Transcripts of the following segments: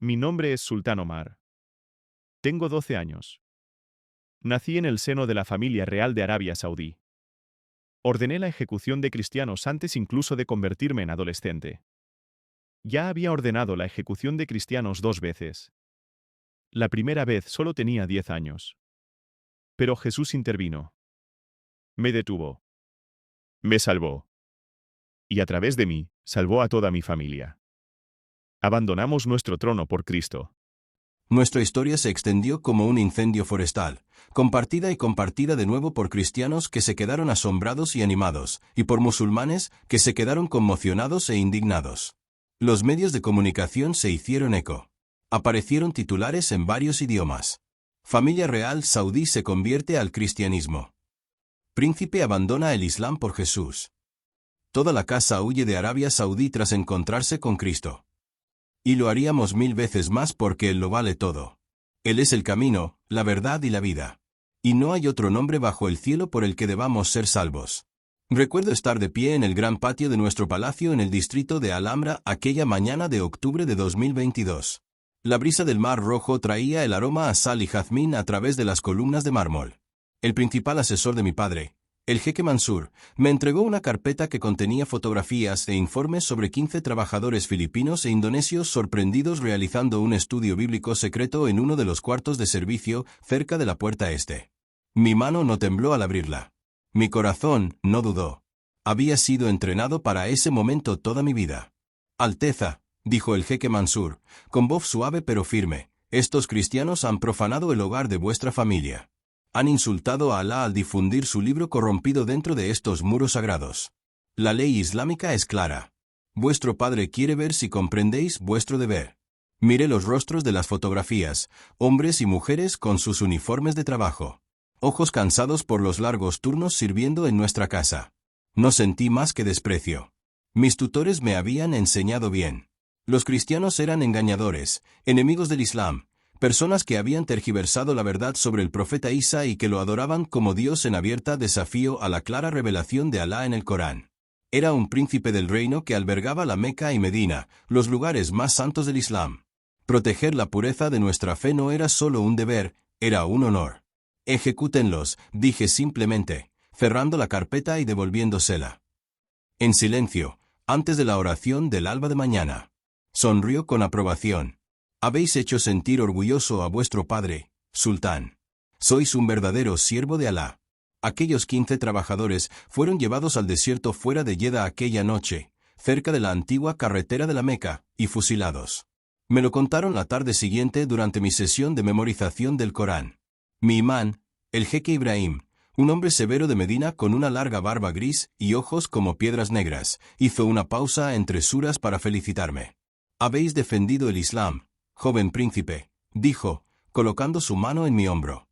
Mi nombre es Sultán Omar. Tengo 12 años. Nací en el seno de la familia real de Arabia Saudí. Ordené la ejecución de cristianos antes incluso de convertirme en adolescente. Ya había ordenado la ejecución de cristianos 2 veces. La primera vez solo tenía 10 años. Pero Jesús intervino. Me detuvo. Me salvó. Y a través de mí, salvó a toda mi familia. Abandonamos nuestro trono por Cristo. Nuestra historia se extendió como un incendio forestal, compartida y compartida de nuevo por cristianos que se quedaron asombrados y animados, y por musulmanes que se quedaron conmocionados e indignados. Los medios de comunicación se hicieron eco. Aparecieron titulares en varios idiomas. Familia real saudí se convierte al cristianismo. Príncipe abandona el Islam por Jesús. Toda la casa huye de Arabia Saudí tras encontrarse con Cristo. Y lo haríamos 1000 veces más porque Él lo vale todo. Él es el camino, la verdad y la vida. Y no hay otro nombre bajo el cielo por el que debamos ser salvos. Recuerdo estar de pie en el gran patio de nuestro palacio en el distrito de Alhambra aquella mañana de octubre de 2022. La brisa del Mar Rojo traía el aroma a sal y jazmín a través de las columnas de mármol. El principal asesor de mi padre, el jeque Mansur, me entregó una carpeta que contenía fotografías e informes sobre 15 trabajadores filipinos e indonesios sorprendidos realizando un estudio bíblico secreto en uno de los cuartos de servicio cerca de la puerta este. Mi mano no tembló al abrirla. Mi corazón no dudó. Había sido entrenado para ese momento toda mi vida. Alteza, dijo el jeque Mansur, con voz suave pero firme, estos cristianos han profanado el hogar de vuestra familia. Han insultado a Alá al difundir su libro corrompido dentro de estos muros sagrados. La ley islámica es clara. Vuestro padre quiere ver si comprendéis vuestro deber. Miré los rostros de las fotografías, hombres y mujeres con sus uniformes de trabajo. Ojos cansados por los largos turnos sirviendo en nuestra casa. No sentí más que desprecio. Mis tutores me habían enseñado bien. Los cristianos eran engañadores, enemigos del Islam, personas que habían tergiversado la verdad sobre el profeta Isa y que lo adoraban como Dios en abierta desafío a la clara revelación de Alá en el Corán. Era un príncipe del reino que albergaba la Meca y Medina, los lugares más santos del Islam. Proteger la pureza de nuestra fe no era solo un deber, era un honor. Ejecútenlos, dije simplemente, cerrando la carpeta y devolviéndosela. En silencio, antes de la oración del alba de mañana. Sonrió con aprobación. Habéis hecho sentir orgulloso a vuestro padre, Sultán. Sois un verdadero siervo de Alá. Aquellos 15 trabajadores fueron llevados al desierto fuera de Yeda aquella noche, cerca de la antigua carretera de la Meca, y fusilados. Me lo contaron la tarde siguiente durante mi sesión de memorización del Corán. Mi imán, el jeque Ibrahim, un hombre severo de Medina con una larga barba gris y ojos como piedras negras, hizo una pausa entre suras para felicitarme. Habéis defendido el Islam, joven príncipe, dijo, colocando su mano en mi hombro.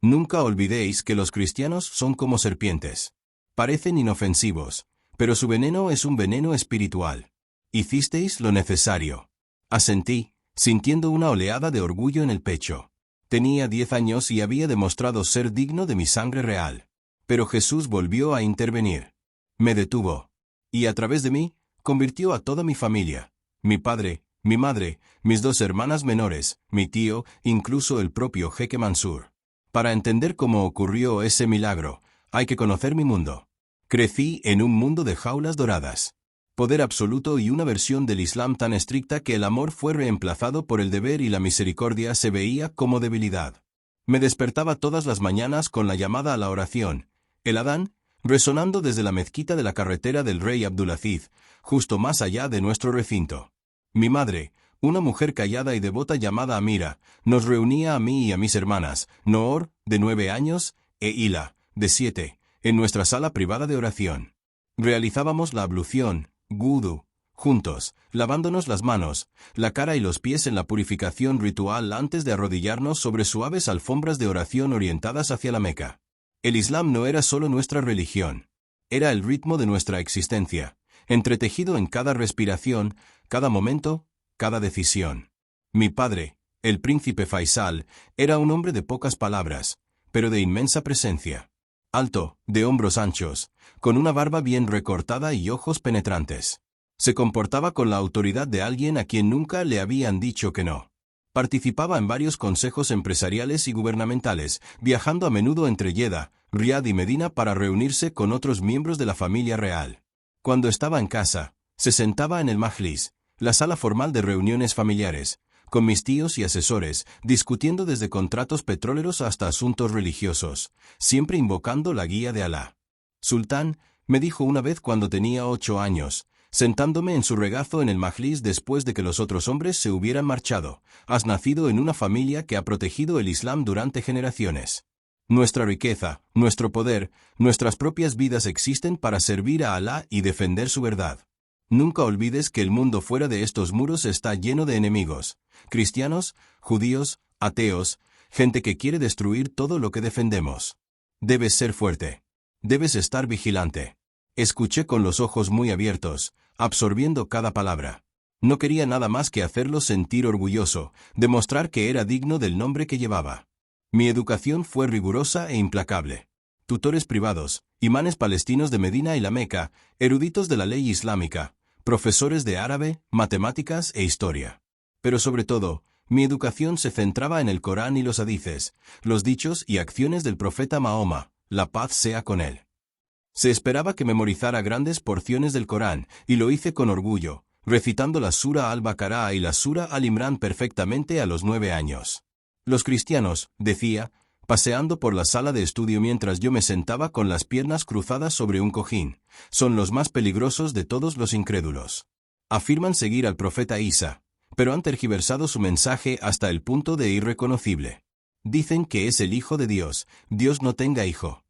Nunca olvidéis que los cristianos son como serpientes. Parecen inofensivos, pero su veneno es un veneno espiritual. Hicisteis lo necesario. Asentí, sintiendo una oleada de orgullo en el pecho. Tenía 10 años y había demostrado ser digno de mi sangre real. Pero Jesús volvió a intervenir. Me detuvo. Y a través de mí, convirtió a toda mi familia. Mi padre, mi madre, mis 2 hermanas menores, mi tío, incluso el propio jeque Mansur. Para entender cómo ocurrió ese milagro, hay que conocer mi mundo. Crecí en un mundo de jaulas doradas. Poder absoluto y una versión del Islam tan estricta que el amor fue reemplazado por el deber y la misericordia se veía como debilidad. Me despertaba todas las mañanas con la llamada a la oración, el adán, resonando desde la mezquita de la carretera del rey Abdulaziz, justo más allá de nuestro recinto. Mi madre, una mujer callada y devota llamada Amira, nos reunía a mí y a mis hermanas, Noor, de 9 años, e Hila, de 7, en nuestra sala privada de oración. Realizábamos la ablución, wudu, juntos, lavándonos las manos, la cara y los pies en la purificación ritual antes de arrodillarnos sobre suaves alfombras de oración orientadas hacia la Meca. El Islam no era solo nuestra religión. Era el ritmo de nuestra existencia, entretejido en cada respiración, cada momento, cada decisión. Mi padre, el príncipe Faisal, era un hombre de pocas palabras, pero de inmensa presencia. Alto, de hombros anchos, con una barba bien recortada y ojos penetrantes. Se comportaba con la autoridad de alguien a quien nunca le habían dicho que no. Participaba en varios consejos empresariales y gubernamentales, viajando a menudo entre Jeddah, Riad y Medina para reunirse con otros miembros de la familia real. Cuando estaba en casa, se sentaba en el majlis, la sala formal de reuniones familiares, con mis tíos y asesores, discutiendo desde contratos petroleros hasta asuntos religiosos, siempre invocando la guía de Alá. Sultán, me dijo una vez cuando tenía 8 años, sentándome en su regazo en el majlis después de que los otros hombres se hubieran marchado, has nacido en una familia que ha protegido el Islam durante generaciones. Nuestra riqueza, nuestro poder, nuestras propias vidas existen para servir a Alá y defender su verdad. Nunca olvides que el mundo fuera de estos muros está lleno de enemigos, cristianos, judíos, ateos, gente que quiere destruir todo lo que defendemos. Debes ser fuerte. Debes estar vigilante. Escuché con los ojos muy abiertos, absorbiendo cada palabra. No quería nada más que hacerlo sentir orgulloso, demostrar que era digno del nombre que llevaba. Mi educación fue rigurosa e implacable. Tutores privados, imanes palestinos de Medina y la Meca, eruditos de la ley islámica, profesores de árabe, matemáticas e historia. Pero sobre todo, mi educación se centraba en el Corán y los hadices, los dichos y acciones del profeta Mahoma, la paz sea con él. Se esperaba que memorizara grandes porciones del Corán, y lo hice con orgullo, recitando la Sura al-Baqará y la Sura al-Imrán perfectamente a los 9 años. Los cristianos, decía, paseando por la sala de estudio mientras yo me sentaba con las piernas cruzadas sobre un cojín, son los más peligrosos de todos los incrédulos. Afirman seguir al profeta Isa, pero han tergiversado su mensaje hasta el punto de irreconocible. Dicen que es el Hijo de Dios, Dios no tenga hijo.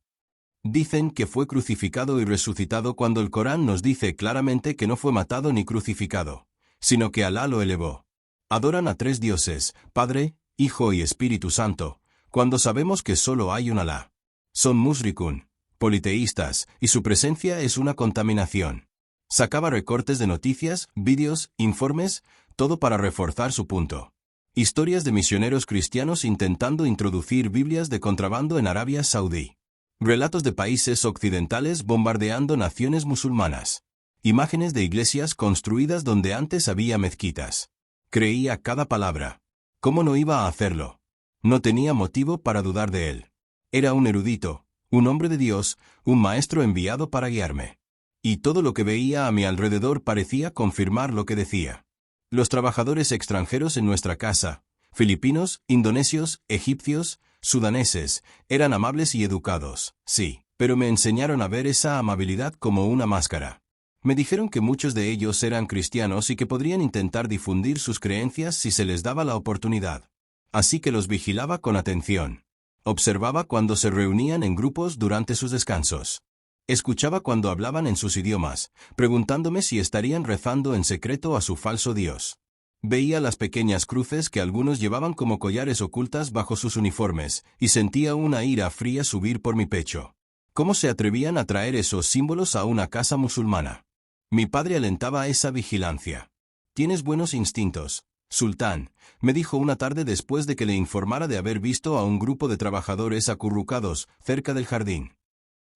Dicen que fue crucificado y resucitado cuando el Corán nos dice claramente que no fue matado ni crucificado, sino que Alá lo elevó. Adoran a 3 dioses, Padre, Hijo y Espíritu Santo, cuando sabemos que solo hay un Alá. Son mushrikun, politeístas, y su presencia es una contaminación. Sacaba recortes de noticias, vídeos, informes, todo para reforzar su punto. Historias de misioneros cristianos intentando introducir Biblias de contrabando en Arabia Saudí. Relatos de países occidentales bombardeando naciones musulmanas. Imágenes de iglesias construidas donde antes había mezquitas. Creía cada palabra. ¿Cómo no iba a hacerlo? No tenía motivo para dudar de él. Era un erudito, un hombre de Dios, un maestro enviado para guiarme. Y todo lo que veía a mi alrededor parecía confirmar lo que decía. Los trabajadores extranjeros en nuestra casa, filipinos, indonesios, egipcios, sudaneses, eran amables y educados, sí, pero me enseñaron a ver esa amabilidad como una máscara. Me dijeron que muchos de ellos eran cristianos y que podrían intentar difundir sus creencias si se les daba la oportunidad. Así que los vigilaba con atención. Observaba cuando se reunían en grupos durante sus descansos. Escuchaba cuando hablaban en sus idiomas, preguntándome si estarían rezando en secreto a su falso Dios. Veía las pequeñas cruces que algunos llevaban como collares ocultas bajo sus uniformes, y sentía una ira fría subir por mi pecho. ¿Cómo se atrevían a traer esos símbolos a una casa musulmana? Mi padre alentaba esa vigilancia. «Tienes buenos instintos, Sultán», me dijo una tarde después de que le informara de haber visto a un grupo de trabajadores acurrucados cerca del jardín.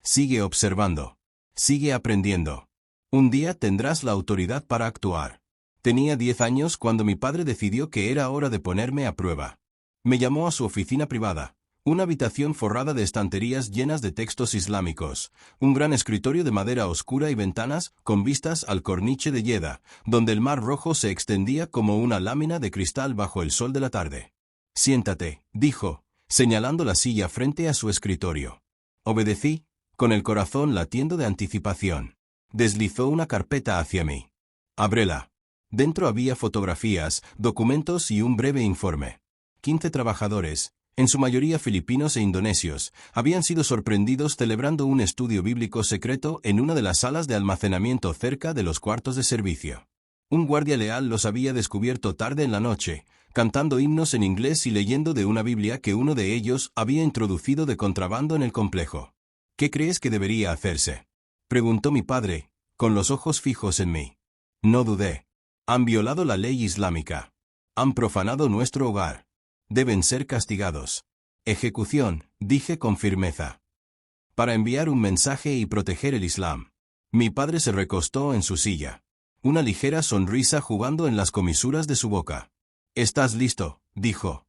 «Sigue observando. Sigue aprendiendo. Un día tendrás la autoridad para actuar». Tenía 10 años cuando mi padre decidió que era hora de ponerme a prueba. Me llamó a su oficina privada, una habitación forrada de estanterías llenas de textos islámicos, un gran escritorio de madera oscura y ventanas con vistas al corniche de Jeddah, donde el mar Rojo se extendía como una lámina de cristal bajo el sol de la tarde. «Siéntate», dijo, señalando la silla frente a su escritorio. Obedecí, con el corazón latiendo de anticipación. Deslizó una carpeta hacia mí. «Ábrela». Dentro había fotografías, documentos y un breve informe. 15 trabajadores, en su mayoría filipinos e indonesios, habían sido sorprendidos celebrando un estudio bíblico secreto en una de las salas de almacenamiento cerca de los cuartos de servicio. Un guardia leal los había descubierto tarde en la noche, cantando himnos en inglés y leyendo de una Biblia que uno de ellos había introducido de contrabando en el complejo. «¿Qué crees que debería hacerse?», preguntó mi padre, con los ojos fijos en mí. No dudé. Han violado la ley islámica. Han profanado nuestro hogar. Deben ser castigados. Ejecución, dije con firmeza. Para enviar un mensaje y proteger el Islam. Mi padre se recostó en su silla. una ligera sonrisa jugando en las comisuras de su boca. «¿Estás listo?», dijo.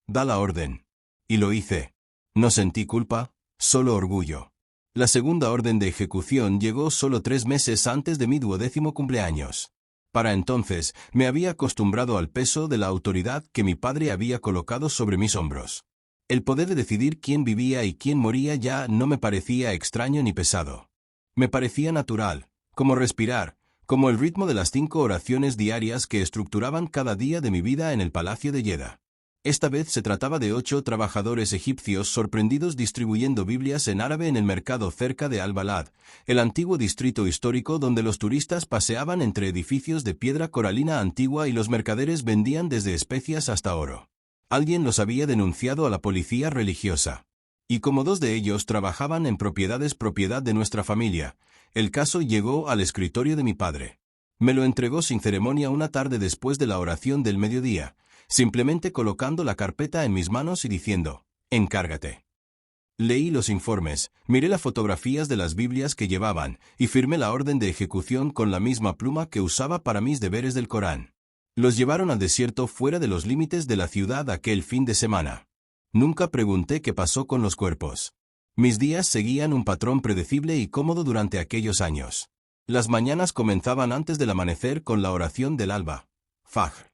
«Da la orden». Y lo hice. No sentí culpa, solo orgullo. La segunda orden de ejecución llegó solo 3 meses antes de mi 12º cumpleaños. Para entonces, me había acostumbrado al peso de la autoridad que mi padre había colocado sobre mis hombros. El poder de decidir quién vivía y quién moría ya no me parecía extraño ni pesado. Me parecía natural, como respirar, como el ritmo de las 5 oraciones diarias que estructuraban cada día de mi vida en el palacio de Yeda. Esta vez se trataba de 8 trabajadores egipcios sorprendidos distribuyendo Biblias en árabe en el mercado cerca de Al-Balad, el antiguo distrito histórico donde los turistas paseaban entre edificios de piedra coralina antigua y los mercaderes vendían desde especias hasta oro. Alguien los había denunciado a la policía religiosa. Y como 2 de ellos trabajaban en propiedades propiedad de nuestra familia, el caso llegó al escritorio de mi padre. Me lo entregó sin ceremonia una tarde después de la oración del mediodía, simplemente colocando la carpeta en mis manos y diciendo, «Encárgate». Leí los informes, miré las fotografías de las Biblias que llevaban, y firmé la orden de ejecución con la misma pluma que usaba para mis deberes del Corán. Los llevaron al desierto fuera de los límites de la ciudad aquel fin de semana. Nunca pregunté qué pasó con los cuerpos. Mis días seguían un patrón predecible y cómodo durante aquellos años. Las mañanas comenzaban antes del amanecer con la oración del alba, Fajr.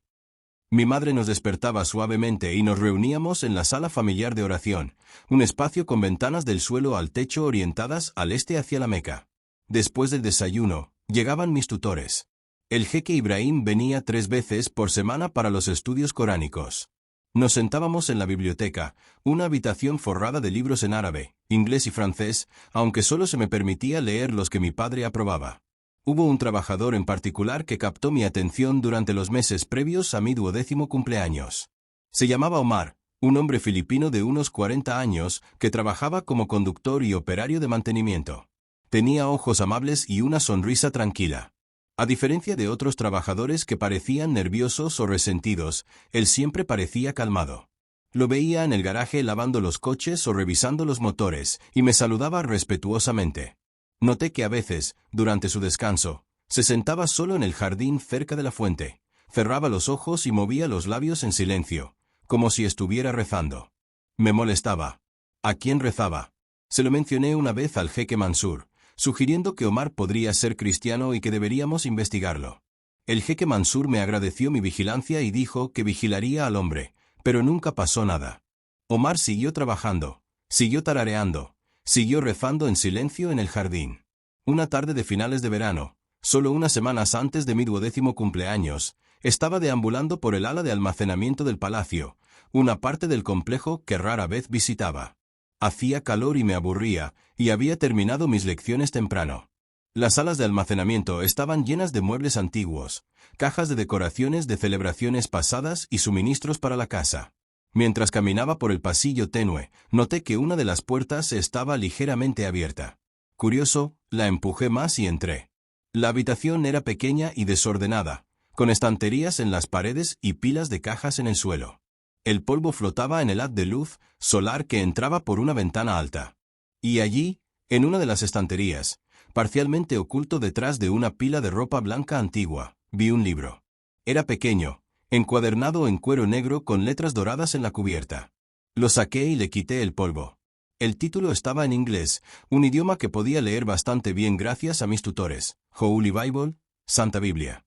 Mi madre nos despertaba suavemente y nos reuníamos en la sala familiar de oración, un espacio con ventanas del suelo al techo orientadas al este hacia la Meca. Después del desayuno, llegaban mis tutores. El jeque Ibrahim venía 3 veces por semana para los estudios coránicos. Nos sentábamos en la biblioteca, una habitación forrada de libros en árabe, inglés y francés, aunque solo se me permitía leer los que mi padre aprobaba. Hubo un trabajador en particular que captó mi atención durante los meses previos a mi 12º cumpleaños. Se llamaba Omar, un hombre filipino de unos 40 años que trabajaba como conductor y operario de mantenimiento. Tenía ojos amables y una sonrisa tranquila. A diferencia de otros trabajadores que parecían nerviosos o resentidos, él siempre parecía calmado. Lo veía en el garaje lavando los coches o revisando los motores, y me saludaba respetuosamente. Noté que a veces, durante su descanso, se sentaba solo en el jardín cerca de la fuente, cerraba los ojos y movía los labios en silencio, como si estuviera rezando. Me molestaba. ¿A quién rezaba? Se lo mencioné una vez al jeque Mansur, sugiriendo que Omar podría ser cristiano y que deberíamos investigarlo. El jeque Mansur me agradeció mi vigilancia y dijo que vigilaría al hombre, pero nunca pasó nada. Omar siguió trabajando, siguió tarareando, siguió rezando en silencio en el jardín. Una tarde de finales de verano, solo unas semanas antes de mi 12º cumpleaños, estaba deambulando por el ala de almacenamiento del palacio, una parte del complejo que rara vez visitaba. Hacía calor y me aburría, y había terminado mis lecciones temprano. Las salas de almacenamiento estaban llenas de muebles antiguos, cajas de decoraciones de celebraciones pasadas y suministros para la casa. Mientras caminaba por el pasillo tenue, noté que una de las puertas estaba ligeramente abierta. Curioso, la empujé más y entré. La habitación era pequeña y desordenada, con estanterías en las paredes y pilas de cajas en el suelo. El polvo flotaba en el haz de luz solar que entraba por una ventana alta. Y allí, en una de las estanterías, parcialmente oculto detrás de una pila de ropa blanca antigua, vi un libro. Era pequeño, encuadernado en cuero negro con letras doradas en la cubierta. Lo saqué y le quité el polvo. El título estaba en inglés, un idioma que podía leer bastante bien gracias a mis tutores, Holy Bible, Santa Biblia.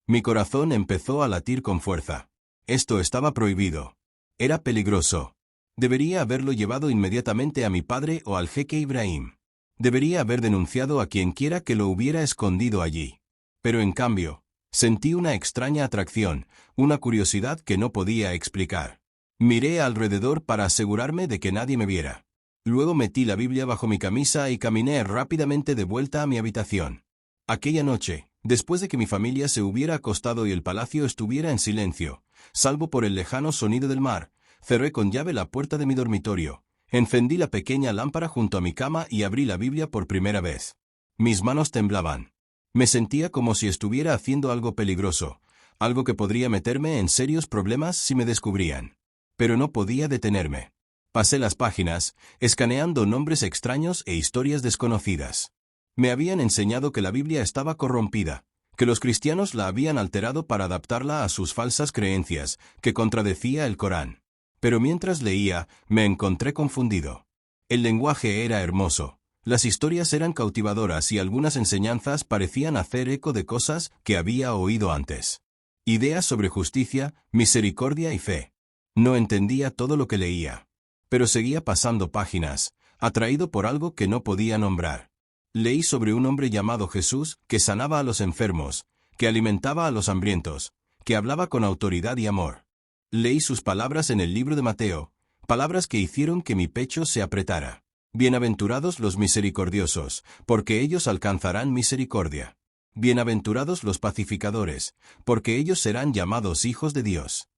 Mi corazón empezó a latir con fuerza. Esto estaba prohibido. Era peligroso. Debería haberlo llevado inmediatamente a mi padre o al jeque Ibrahim. Debería haber denunciado a quienquiera que lo hubiera escondido allí. Pero en cambio, sentí una extraña atracción, una curiosidad que no podía explicar. Miré alrededor para asegurarme de que nadie me viera. Luego metí la Biblia bajo mi camisa y caminé rápidamente de vuelta a mi habitación. Aquella noche, después de que mi familia se hubiera acostado y el palacio estuviera en silencio, salvo por el lejano sonido del mar, cerré con llave la puerta de mi dormitorio, encendí la pequeña lámpara junto a mi cama y abrí la Biblia por primera vez. Mis manos temblaban. Me sentía como si estuviera haciendo algo peligroso, algo que podría meterme en serios problemas si me descubrían. Pero no podía detenerme. Pasé las páginas, escaneando nombres extraños e historias desconocidas. Me habían enseñado que la Biblia estaba corrompida, que los cristianos la habían alterado para adaptarla a sus falsas creencias, que contradecía el Corán. Pero mientras leía, me encontré confundido. El lenguaje era hermoso, las historias eran cautivadoras y algunas enseñanzas parecían hacer eco de cosas que había oído antes. Ideas sobre justicia, misericordia y fe. No entendía todo lo que leía, pero seguía pasando páginas, atraído por algo que no podía nombrar. Leí sobre un hombre llamado Jesús que sanaba a los enfermos, que alimentaba a los hambrientos, que hablaba con autoridad y amor. Leí sus palabras en el libro de Mateo, palabras que hicieron que mi pecho se apretara. Bienaventurados los misericordiosos, porque ellos alcanzarán misericordia. Bienaventurados los pacificadores, porque ellos serán llamados hijos de Dios.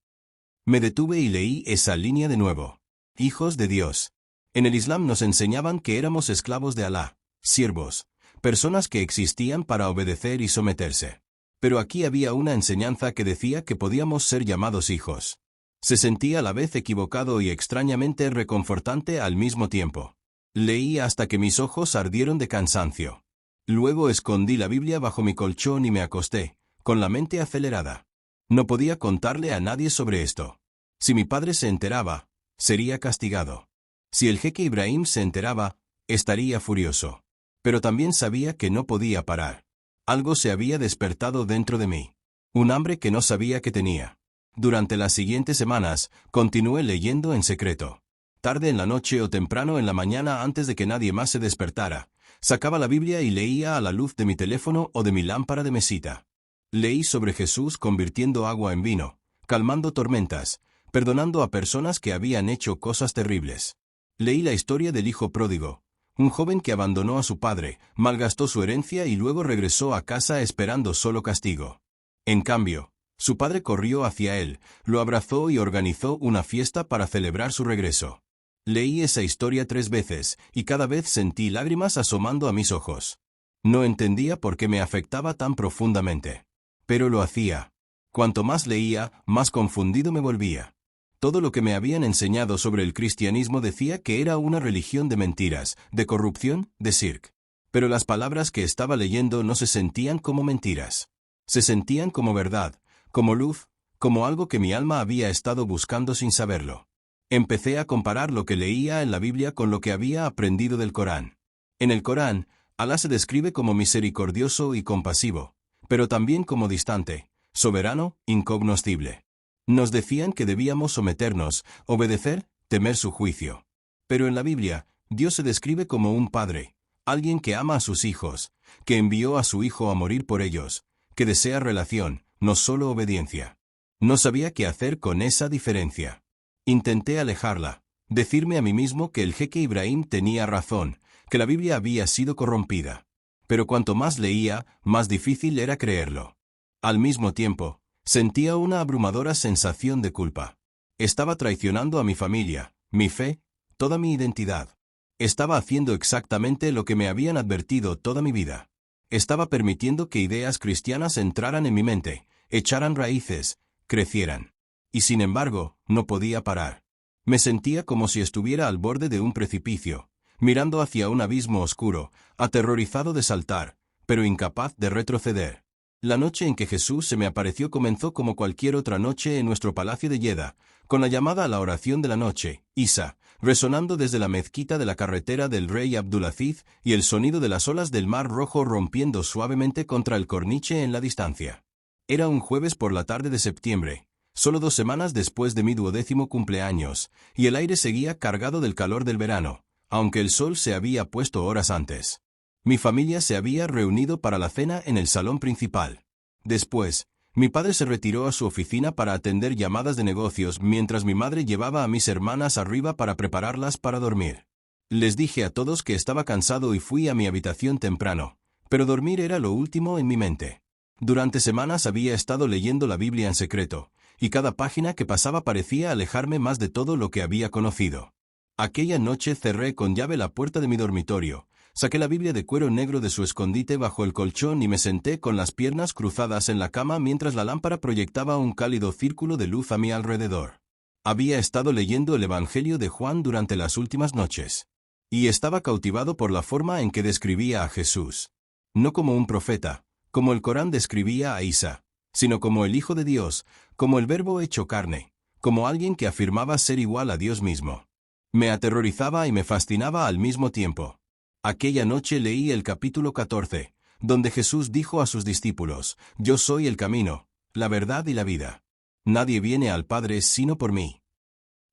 Me detuve y leí esa línea de nuevo. Hijos de Dios. En el Islam nos enseñaban que éramos esclavos de Alá, siervos, personas que existían para obedecer y someterse. Pero aquí había una enseñanza que decía que podíamos ser llamados hijos. Se sentía a la vez equivocado y extrañamente reconfortante al mismo tiempo. Leí hasta que mis ojos ardieron de cansancio. Luego escondí la Biblia bajo mi colchón y me acosté, con la mente acelerada. No podía contarle a nadie sobre esto. Si mi padre se enteraba, sería castigado. Si el jeque Ibrahim se enteraba, estaría furioso. Pero también sabía que no podía parar. Algo se había despertado dentro de mí. Un hambre que no sabía que tenía. Durante las siguientes semanas, continué leyendo en secreto. Tarde en la noche o temprano en la mañana antes de que nadie más se despertara, sacaba la Biblia y leía a la luz de mi teléfono o de mi lámpara de mesita. Leí sobre Jesús convirtiendo agua en vino, calmando tormentas, perdonando a personas que habían hecho cosas terribles. Leí la historia del hijo pródigo, un joven que abandonó a su padre, malgastó su herencia y luego regresó a casa esperando solo castigo. En cambio, su padre corrió hacia él, lo abrazó y organizó una fiesta para celebrar su regreso. Leí esa historia 3 veces, y cada vez sentí lágrimas asomando a mis ojos. No entendía por qué me afectaba tan profundamente. Pero lo hacía. Cuanto más leía, más confundido me volvía. Todo lo que me habían enseñado sobre el cristianismo decía que era una religión de mentiras, de corrupción, de circo. Pero las palabras que estaba leyendo no se sentían como mentiras. Se sentían como verdad, como luz, como algo que mi alma había estado buscando sin saberlo. Empecé a comparar lo que leía en la Biblia con lo que había aprendido del Corán. En el Corán, Alá se describe como misericordioso y compasivo, pero también como distante, soberano, incognoscible. Nos decían que debíamos someternos, obedecer, temer su juicio. Pero en la Biblia, Dios se describe como un padre, alguien que ama a sus hijos, que envió a su hijo a morir por ellos, que desea relación, no solo obediencia. No sabía qué hacer con esa diferencia. Intenté alejarla, decirme a mí mismo que el jeque Ibrahim tenía razón, que la Biblia había sido corrompida. Pero cuanto más leía, más difícil era creerlo. Al mismo tiempo, sentía una abrumadora sensación de culpa. Estaba traicionando a mi familia, mi fe, toda mi identidad. Estaba haciendo exactamente lo que me habían advertido toda mi vida. Estaba permitiendo que ideas cristianas entraran en mi mente, echaran raíces, crecieran. Y sin embargo, no podía parar. Me sentía como si estuviera al borde de un precipicio, mirando hacia un abismo oscuro, aterrorizado de saltar, pero incapaz de retroceder. La noche en que Jesús se me apareció comenzó como cualquier otra noche en nuestro palacio de Yeda, con la llamada a la oración de la noche, Isa, resonando desde la mezquita de la carretera del rey Abdulaziz y el sonido de las olas del mar Rojo rompiendo suavemente contra el corniche en la distancia. Era un jueves por la tarde de septiembre, solo 2 semanas después de mi 12º cumpleaños, y el aire seguía cargado del calor del verano, aunque el sol se había puesto horas antes. Mi familia se había reunido para la cena en el salón principal. Después, mi padre se retiró a su oficina para atender llamadas de negocios mientras mi madre llevaba a mis hermanas arriba para prepararlas para dormir. Les dije a todos que estaba cansado y fui a mi habitación temprano, pero dormir era lo último en mi mente. Durante semanas había estado leyendo la Biblia en secreto, y cada página que pasaba parecía alejarme más de todo lo que había conocido. Aquella noche cerré con llave la puerta de mi dormitorio, saqué la Biblia de cuero negro de su escondite bajo el colchón y me senté con las piernas cruzadas en la cama mientras la lámpara proyectaba un cálido círculo de luz a mi alrededor. Había estado leyendo el Evangelio de Juan durante las últimas noches, y estaba cautivado por la forma en que describía a Jesús. No como un profeta, como el Corán describía a Isa, sino como el Hijo de Dios, como el Verbo hecho carne, como alguien que afirmaba ser igual a Dios mismo. Me aterrorizaba y me fascinaba al mismo tiempo. Aquella noche leí el capítulo 14, donde Jesús dijo a sus discípulos: «Yo soy el camino, la verdad y la vida. Nadie viene al Padre sino por mí».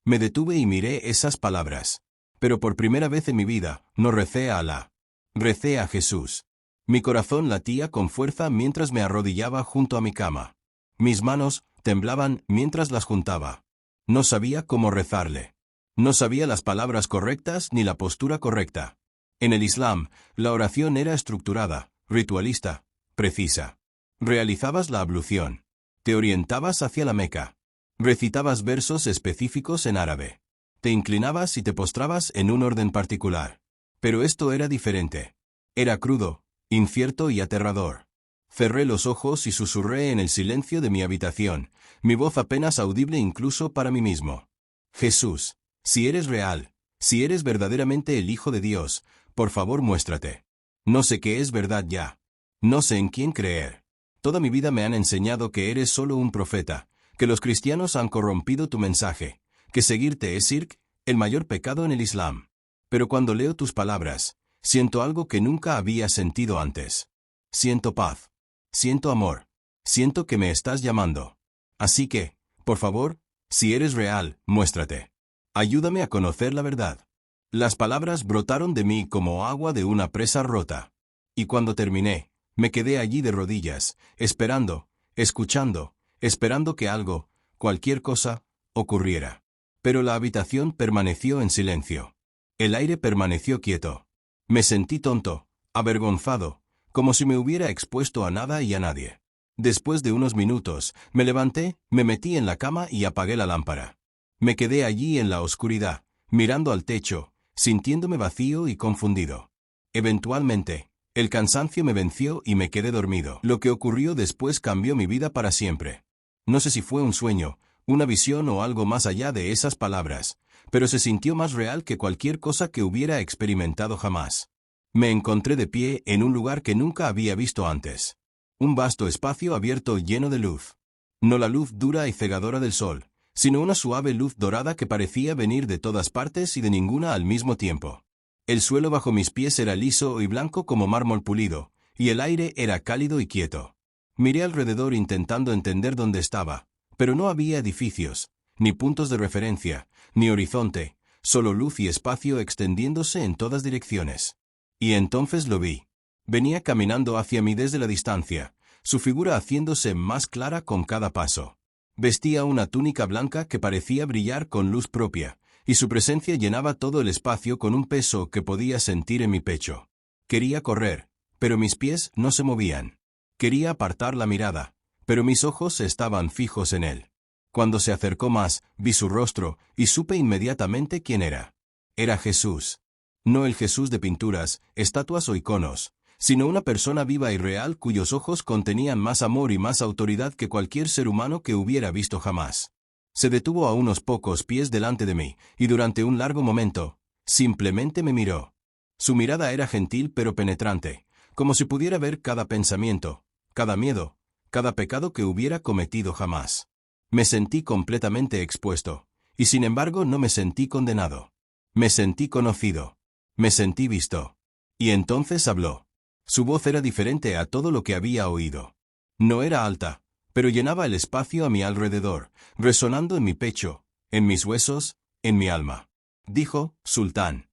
Me detuve y miré esas palabras. Pero por primera vez en mi vida, no recé a Alá. Recé a Jesús. Mi corazón latía con fuerza mientras me arrodillaba junto a mi cama. Mis manos temblaban mientras las juntaba. No sabía cómo rezarle. No sabía las palabras correctas ni la postura correcta. En el Islam, la oración era estructurada, ritualista, precisa. Realizabas la ablución. Te orientabas hacia la Meca. Recitabas versos específicos en árabe. Te inclinabas y te postrabas en un orden particular. Pero esto era diferente. Era crudo, incierto y aterrador. Cerré los ojos y susurré en el silencio de mi habitación, mi voz apenas audible incluso para mí mismo. Jesús, si eres real, si eres verdaderamente el Hijo de Dios, por favor muéstrate. No sé qué es verdad ya. No sé en quién creer. Toda mi vida me han enseñado que eres solo un profeta, que los cristianos han corrompido tu mensaje, que seguirte es shirk, el mayor pecado en el Islam. Pero cuando leo tus palabras, siento algo que nunca había sentido antes. Siento paz. Siento amor. Siento que me estás llamando. Así que, por favor, si eres real, muéstrate. Ayúdame a conocer la verdad. Las palabras brotaron de mí como agua de una presa rota. Y cuando terminé, me quedé allí de rodillas, esperando, escuchando, esperando que algo, cualquier cosa, ocurriera. Pero la habitación permaneció en silencio. El aire permaneció quieto. Me sentí tonto, avergonzado, como si me hubiera expuesto a nada y a nadie. Después de unos minutos, me levanté, me metí en la cama y apagué la lámpara. Me quedé allí en la oscuridad, mirando al techo, sintiéndome vacío y confundido. Eventualmente, el cansancio me venció y me quedé dormido. Lo que ocurrió después cambió mi vida para siempre. No sé si fue un sueño, una visión o algo más allá de esas palabras, pero se sintió más real que cualquier cosa que hubiera experimentado jamás. Me encontré de pie en un lugar que nunca había visto antes. Un vasto espacio abierto lleno de luz. No la luz dura y cegadora del sol, sino una suave luz dorada que parecía venir de todas partes y de ninguna al mismo tiempo. El suelo bajo mis pies era liso y blanco como mármol pulido, y el aire era cálido y quieto. Miré alrededor intentando entender dónde estaba, pero no había edificios, ni puntos de referencia, ni horizonte, solo luz y espacio extendiéndose en todas direcciones. Y entonces lo vi. Venía caminando hacia mí desde la distancia, su figura haciéndose más clara con cada paso. Vestía una túnica blanca que parecía brillar con luz propia, y su presencia llenaba todo el espacio con un peso que podía sentir en mi pecho. Quería correr, pero mis pies no se movían. Quería apartar la mirada, pero mis ojos estaban fijos en él. Cuando se acercó más, vi su rostro, y supe inmediatamente quién era. Era Jesús. No el Jesús de pinturas, estatuas o iconos, sino una persona viva y real cuyos ojos contenían más amor y más autoridad que cualquier ser humano que hubiera visto jamás. Se detuvo a unos pocos pies delante de mí, y durante un largo momento, simplemente me miró. Su mirada era gentil pero penetrante, como si pudiera ver cada pensamiento, cada miedo, cada pecado que hubiera cometido jamás. Me sentí completamente expuesto, y sin embargo no me sentí condenado. Me sentí conocido. Me sentí visto. Y entonces habló. Su voz era diferente a todo lo que había oído. No era alta, pero llenaba el espacio a mi alrededor, resonando en mi pecho, en mis huesos, en mi alma. Dijo: Sultán.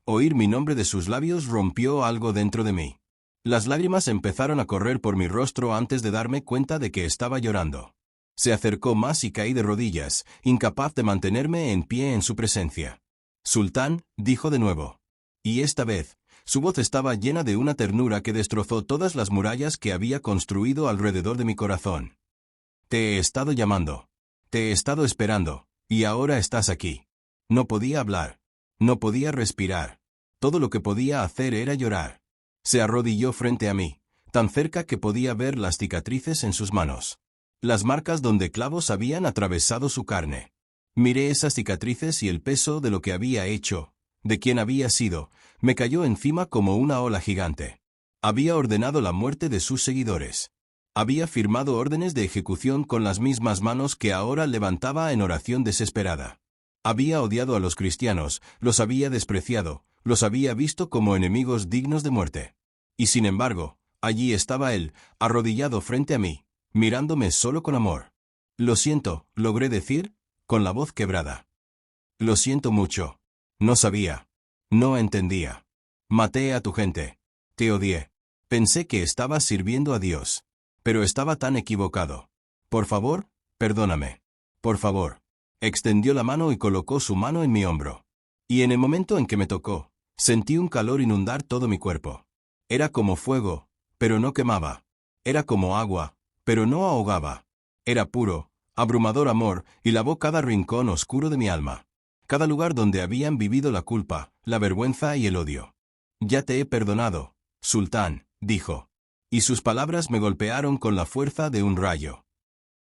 Oír mi nombre de sus labios rompió algo dentro de mí. Las lágrimas empezaron a correr por mi rostro antes de darme cuenta de que estaba llorando. Se acercó más y caí de rodillas, incapaz de mantenerme en pie en su presencia. Sultán, dijo de nuevo. Y esta vez, su voz estaba llena de una ternura que destrozó todas las murallas que había construido alrededor de mi corazón. Te he estado llamando. Te he estado esperando, y ahora estás aquí. No podía hablar. No podía respirar. Todo lo que podía hacer era llorar. Se arrodilló frente a mí, tan cerca que podía ver las cicatrices en sus manos. Las marcas donde clavos habían atravesado su carne. Miré esas cicatrices y el peso de lo que había hecho, de quién había sido, me cayó encima como una ola gigante. Había ordenado la muerte de sus seguidores. Había firmado órdenes de ejecución con las mismas manos que ahora levantaba en oración desesperada. Había odiado a los cristianos, los había despreciado, los había visto como enemigos dignos de muerte. Y sin embargo, allí estaba él, arrodillado frente a mí, mirándome solo con amor. Lo siento, logré decir, con la voz quebrada. Lo siento mucho. No sabía. No entendía. Maté a tu gente. Te odié. Pensé que estabas sirviendo a Dios. Pero estaba tan equivocado. Por favor, perdóname. Por favor. Extendió la mano y colocó su mano en mi hombro. Y en el momento en que me tocó, sentí un calor inundar todo mi cuerpo. Era como fuego, pero no quemaba. Era como agua, pero no ahogaba. Era puro, abrumador amor, y lavó cada rincón oscuro de mi alma. Cada lugar donde habían vivido la culpa, la vergüenza y el odio. Ya te he perdonado, Sultán, dijo. Y sus palabras me golpearon con la fuerza de un rayo.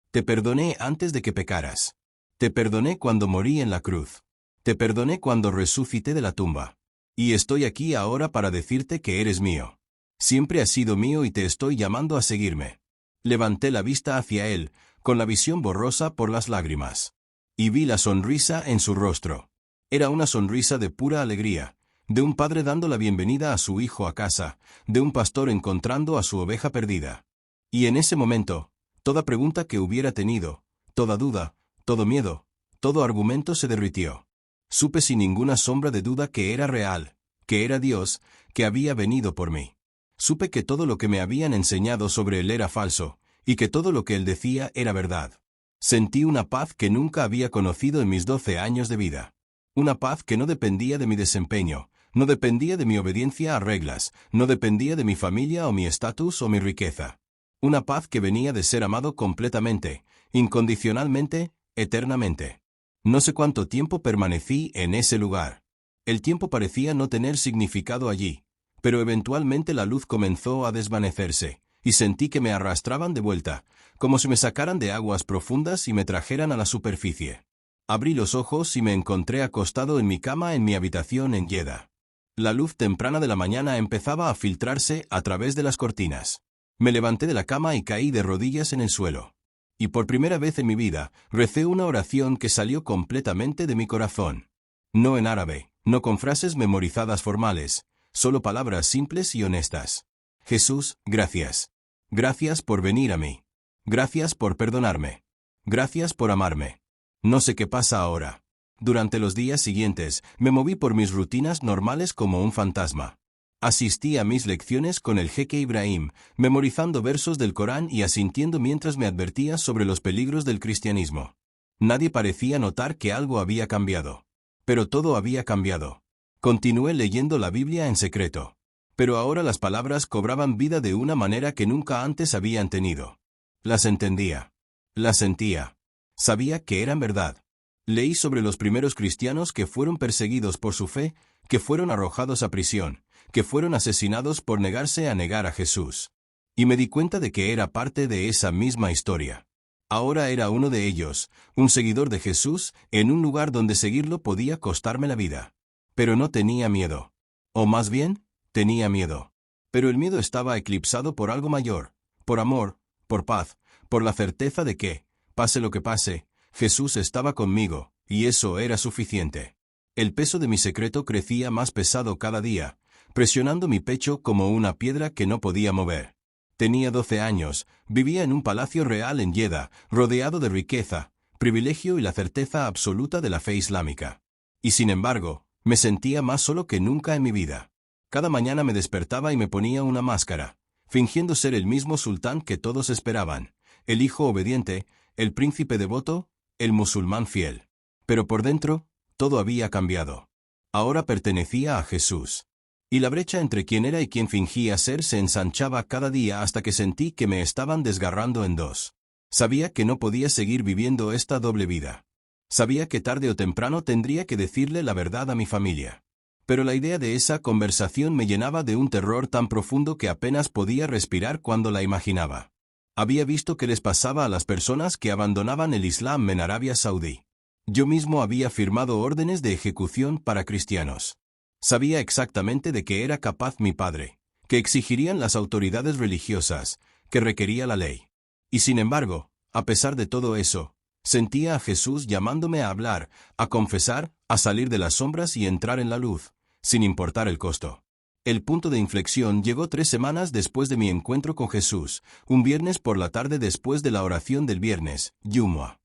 Te perdoné antes de que pecaras. Te perdoné cuando morí en la cruz. Te perdoné cuando resucité de la tumba. Y estoy aquí ahora para decirte que eres mío. Siempre has sido mío y te estoy llamando a seguirme. Levanté la vista hacia él, con la visión borrosa por las lágrimas. Y vi la sonrisa en su rostro. Era una sonrisa de pura alegría, de un padre dando la bienvenida a su hijo a casa, de un pastor encontrando a su oveja perdida. Y en ese momento, toda pregunta que hubiera tenido, toda duda, todo miedo, todo argumento se derritió. Supe sin ninguna sombra de duda que era real, que era Dios, que había venido por mí. Supe que todo lo que me habían enseñado sobre él era falso, y que todo lo que él decía era verdad. Sentí una paz que nunca había conocido en mis 12 años de vida. Una paz que no dependía de mi desempeño, no dependía de mi obediencia a reglas, no dependía de mi familia o mi estatus o mi riqueza. Una paz que venía de ser amado completamente, incondicionalmente, eternamente. No sé cuánto tiempo permanecí en ese lugar. El tiempo parecía no tener significado allí, pero eventualmente la luz comenzó a desvanecerse, y sentí que me arrastraban de vuelta, como si me sacaran de aguas profundas y me trajeran a la superficie. Abrí los ojos y me encontré acostado en mi cama en mi habitación en Jeddah. La luz temprana de la mañana empezaba a filtrarse a través de las cortinas. Me levanté de la cama y caí de rodillas en el suelo. Y por primera vez en mi vida, recé una oración que salió completamente de mi corazón. No en árabe, no con frases memorizadas formales, solo palabras simples y honestas. Jesús, gracias. Gracias por venir a mí. Gracias por perdonarme. Gracias por amarme. No sé qué pasa ahora. Durante los días siguientes, me moví por mis rutinas normales como un fantasma. Asistí a mis lecciones con el jeque Ibrahim, memorizando versos del Corán y asintiendo mientras me advertía sobre los peligros del cristianismo. Nadie parecía notar que algo había cambiado. Pero todo había cambiado. Continué leyendo la Biblia en secreto. Pero ahora las palabras cobraban vida de una manera que nunca antes habían tenido. Las entendía. Las sentía. Sabía que eran verdad. Leí sobre los primeros cristianos que fueron perseguidos por su fe, que fueron arrojados a prisión, que fueron asesinados por negarse a negar a Jesús. Y me di cuenta de que era parte de esa misma historia. Ahora era uno de ellos, un seguidor de Jesús, en un lugar donde seguirlo podía costarme la vida. Pero no tenía miedo. O más bien, tenía miedo. Pero el miedo estaba eclipsado por algo mayor, por amor, por paz, por la certeza de que, pase lo que pase, Jesús estaba conmigo, y eso era suficiente. El peso de mi secreto crecía más pesado cada día, presionando mi pecho como una piedra que no podía mover. Tenía 12 años, vivía en un palacio real en Jeddah, rodeado de riqueza, privilegio y la certeza absoluta de la fe islámica. Y sin embargo, me sentía más solo que nunca en mi vida. Cada mañana me despertaba y me ponía una máscara, fingiendo ser el mismo sultán que todos esperaban, el hijo obediente, el príncipe devoto, el musulmán fiel. Pero por dentro, todo había cambiado. Ahora pertenecía a Jesús. Y la brecha entre quien era y quien fingía ser se ensanchaba cada día hasta que sentí que me estaban desgarrando en dos. Sabía que no podía seguir viviendo esta doble vida. Sabía que tarde o temprano tendría que decirle la verdad a mi familia. Pero la idea de esa conversación me llenaba de un terror tan profundo que apenas podía respirar cuando la imaginaba. Había visto qué les pasaba a las personas que abandonaban el Islam en Arabia Saudí. Yo mismo había firmado órdenes de ejecución para cristianos. Sabía exactamente de qué era capaz mi padre, que exigirían las autoridades religiosas, que requería la ley. Y sin embargo, a pesar de todo eso, sentía a Jesús llamándome a hablar, a confesar, a salir de las sombras y entrar en la luz, sin importar el costo. El punto de inflexión llegó 3 semanas después de mi encuentro con Jesús, un viernes por la tarde después de la oración del viernes, Yumua.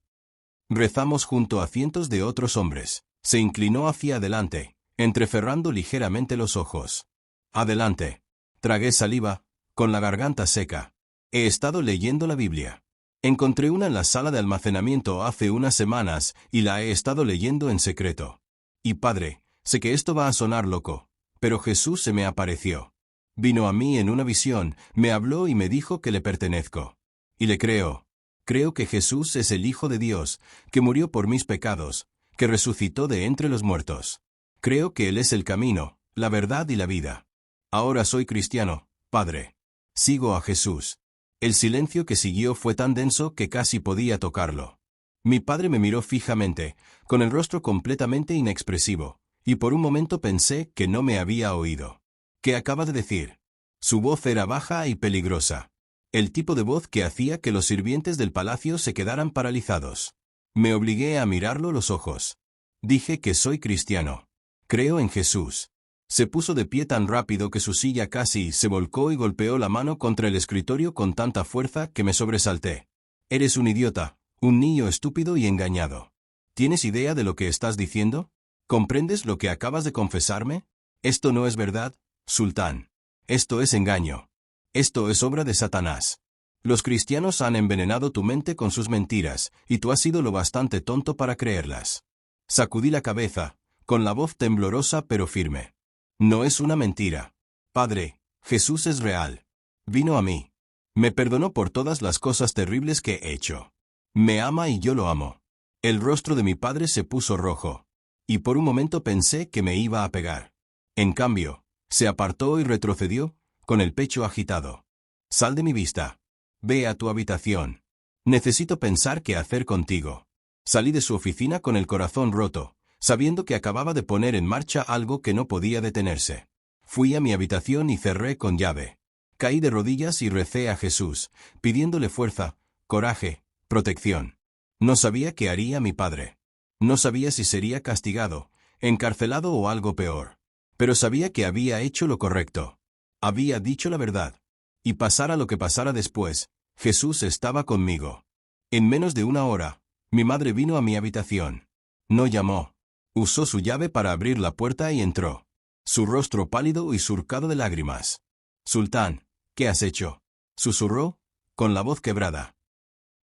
Rezamos junto a cientos de otros hombres. Se inclinó hacia adelante, entrecerrando ligeramente los ojos. Adelante. Tragué saliva, con la garganta seca. He estado leyendo la Biblia. Encontré una en la sala de almacenamiento hace unas semanas y la he estado leyendo en secreto. Y padre, sé que esto va a sonar loco, pero Jesús se me apareció. Vino a mí en una visión, me habló y me dijo que le pertenezco. Y le creo. Creo que Jesús es el Hijo de Dios, que murió por mis pecados, que resucitó de entre los muertos. Creo que Él es el camino, la verdad y la vida. Ahora soy cristiano, Padre. Sigo a Jesús. El silencio que siguió fue tan denso que casi podía tocarlo. Mi padre me miró fijamente, con el rostro completamente inexpresivo, y por un momento pensé que no me había oído. ¿Qué acaba de decir? Su voz era baja y peligrosa. El tipo de voz que hacía que los sirvientes del palacio se quedaran paralizados. Me obligué a mirarlo los ojos. Dije que soy cristiano. Creo en Jesús. Se puso de pie tan rápido que su silla casi se volcó y golpeó la mano contra el escritorio con tanta fuerza que me sobresalté. Eres un idiota, un niño estúpido y engañado. ¿Tienes idea de lo que estás diciendo? ¿Comprendes lo que acabas de confesarme? Esto no es verdad, sultán. Esto es engaño. Esto es obra de Satanás. Los cristianos han envenenado tu mente con sus mentiras, y tú has sido lo bastante tonto para creerlas. Sacudí la cabeza, con la voz temblorosa pero firme. No es una mentira. Padre, Jesús es real. Vino a mí. Me perdonó por todas las cosas terribles que he hecho. Me ama y yo lo amo. El rostro de mi padre se puso rojo. Y por un momento pensé que me iba a pegar. En cambio, se apartó y retrocedió, con el pecho agitado. Sal de mi vista. Ve a tu habitación. Necesito pensar qué hacer contigo. Salí de su oficina con el corazón roto, sabiendo que acababa de poner en marcha algo que no podía detenerse. Fui a mi habitación y cerré con llave. Caí de rodillas y recé a Jesús, pidiéndole fuerza, coraje, protección. No sabía qué haría mi padre. No sabía si sería castigado, encarcelado o algo peor. Pero sabía que había hecho lo correcto. Había dicho la verdad. Y pasara lo que pasara después, Jesús estaba conmigo. En menos de una hora, mi madre vino a mi habitación. No llamó. Usó su llave para abrir la puerta y entró. Su rostro pálido y surcado de lágrimas. Sultán, ¿qué has hecho? Susurró, con la voz quebrada.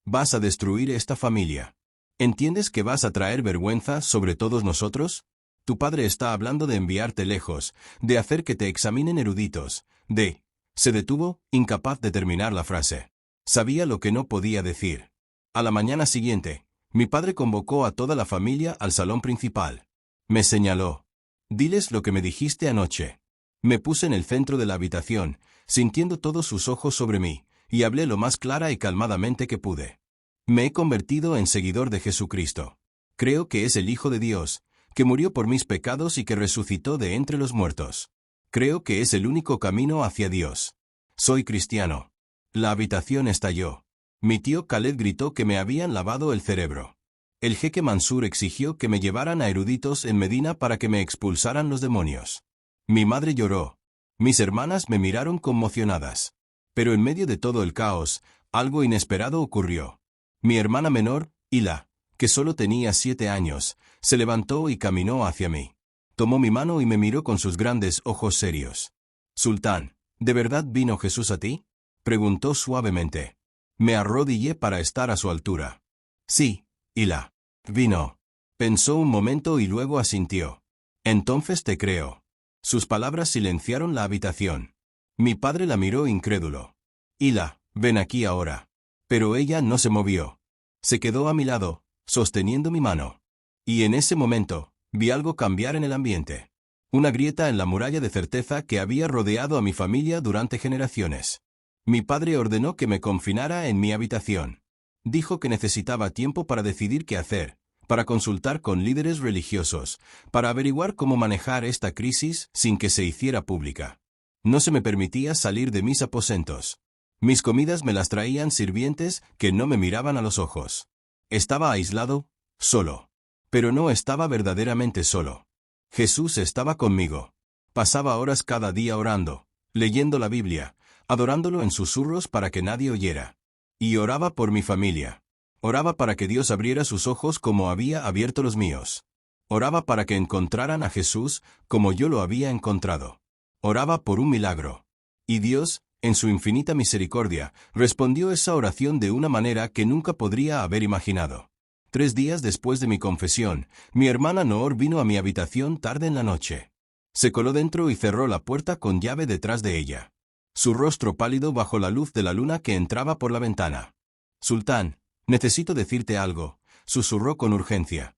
Vas a destruir esta familia. ¿Entiendes que vas a traer vergüenza sobre todos nosotros? Tu padre está hablando de enviarte lejos, de hacer que te examinen eruditos, de... Se detuvo, incapaz de terminar la frase. Sabía lo que no podía decir. A la mañana siguiente, mi padre convocó a toda la familia al salón principal. Me señaló. Diles lo que me dijiste anoche. Me puse en el centro de la habitación, sintiendo todos sus ojos sobre mí, y hablé lo más clara y calmadamente que pude. Me he convertido en seguidor de Jesucristo. Creo que es el Hijo de Dios, que murió por mis pecados y que resucitó de entre los muertos. Creo que es el único camino hacia Dios. Soy cristiano. La habitación estalló. Mi tío Khaled gritó que me habían lavado el cerebro. El jeque Mansur exigió que me llevaran a eruditos en Medina para que me expulsaran los demonios. Mi madre lloró. Mis hermanas me miraron conmocionadas. Pero en medio de todo el caos, algo inesperado ocurrió. Mi hermana menor, Hila, que solo tenía 7 años, se levantó y caminó hacia mí. Tomó mi mano y me miró con sus grandes ojos serios. Sultán, ¿de verdad vino Jesús a ti? Preguntó suavemente. Me arrodillé para estar a su altura. Sí, Hila. Vino. Pensó un momento y luego asintió. Entonces te creo. Sus palabras silenciaron la habitación. Mi padre la miró incrédulo. Hila, ven aquí ahora. Pero ella no se movió. Se quedó a mi lado, sosteniendo mi mano. Y en ese momento, vi algo cambiar en el ambiente. Una grieta en la muralla de certeza que había rodeado a mi familia durante generaciones. Mi padre ordenó que me confinara en mi habitación. Dijo que necesitaba tiempo para decidir qué hacer, para consultar con líderes religiosos, para averiguar cómo manejar esta crisis sin que se hiciera pública. No se me permitía salir de mis aposentos. Mis comidas me las traían sirvientes que no me miraban a los ojos. Estaba aislado, solo. Pero no estaba verdaderamente solo. Jesús estaba conmigo. Pasaba horas cada día orando, leyendo la Biblia, adorándolo en susurros para que nadie oyera. Y oraba por mi familia. Oraba para que Dios abriera sus ojos como había abierto los míos. Oraba para que encontraran a Jesús como yo lo había encontrado. Oraba por un milagro. Y Dios, en su infinita misericordia, respondió esa oración de una manera que nunca podría haber imaginado. 3 días después de mi confesión, mi hermana Noor vino a mi habitación tarde en la noche. Se coló dentro y cerró la puerta con llave detrás de ella. Su rostro pálido bajo la luz de la luna que entraba por la ventana. «Sultán, necesito decirte algo», susurró con urgencia.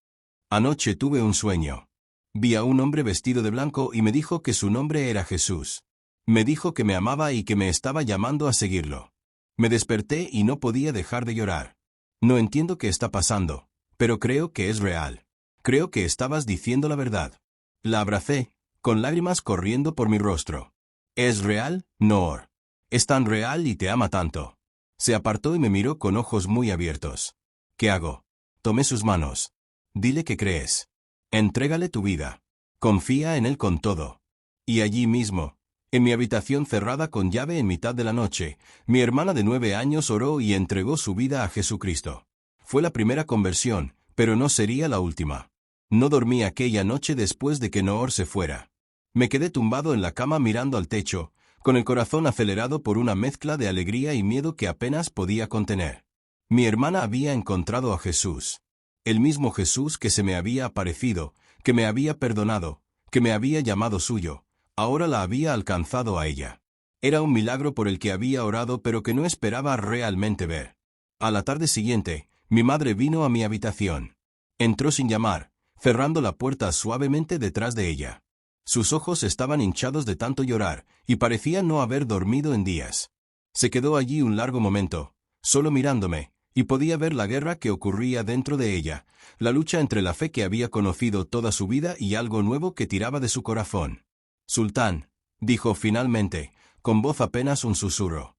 «Anoche tuve un sueño. Vi a un hombre vestido de blanco y me dijo que su nombre era Jesús. Me dijo que me amaba y que me estaba llamando a seguirlo. Me desperté y no podía dejar de llorar. No entiendo qué está pasando, pero creo que es real. Creo que estabas diciendo la verdad». La abracé, con lágrimas corriendo por mi rostro. «¿Es real, Noor? Es tan real y te ama tanto». Se apartó y me miró con ojos muy abiertos. «¿Qué hago?» Tomé sus manos. «Dile que crees. Entrégale tu vida. Confía en él con todo». Y allí mismo, en mi habitación cerrada con llave en mitad de la noche, mi hermana de 9 años oró y entregó su vida a Jesucristo. Fue la primera conversión, pero no sería la última. No dormí aquella noche después de que Noor se fuera. Me quedé tumbado en la cama mirando al techo, con el corazón acelerado por una mezcla de alegría y miedo que apenas podía contener. Mi hermana había encontrado a Jesús. El mismo Jesús que se me había aparecido, que me había perdonado, que me había llamado suyo, ahora la había alcanzado a ella. Era un milagro por el que había orado pero que no esperaba realmente ver. A la tarde siguiente, mi madre vino a mi habitación. Entró sin llamar, cerrando la puerta suavemente detrás de ella. Sus ojos estaban hinchados de tanto llorar, y parecía no haber dormido en días. Se quedó allí un largo momento, solo mirándome, y podía ver la guerra que ocurría dentro de ella, la lucha entre la fe que había conocido toda su vida y algo nuevo que tiraba de su corazón. «Sultán», dijo finalmente, con voz apenas un susurro.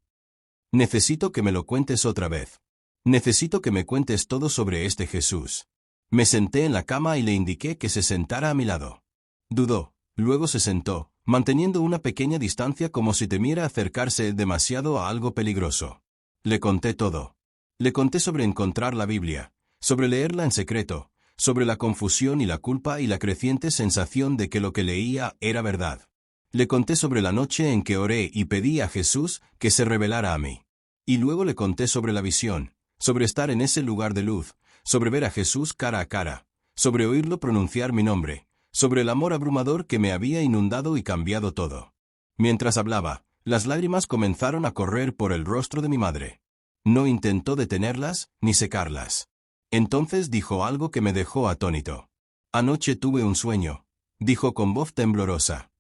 «Necesito que me lo cuentes otra vez. Necesito que me cuentes todo sobre este Jesús». Me senté en la cama y le indiqué que se sentara a mi lado. Dudó, luego se sentó, manteniendo una pequeña distancia como si temiera acercarse demasiado a algo peligroso. Le conté todo. Le conté sobre encontrar la Biblia, sobre leerla en secreto, sobre la confusión y la culpa y la creciente sensación de que lo que leía era verdad. Le conté sobre la noche en que oré y pedí a Jesús que se revelara a mí. Y luego le conté sobre la visión, sobre estar en ese lugar de luz, sobre ver a Jesús cara a cara, sobre oírlo pronunciar mi nombre, sobre el amor abrumador que me había inundado y cambiado todo. Mientras hablaba, las lágrimas comenzaron a correr por el rostro de mi madre. No intentó detenerlas ni secarlas. Entonces dijo algo que me dejó atónito. «Anoche tuve un sueño», dijo con voz temblorosa.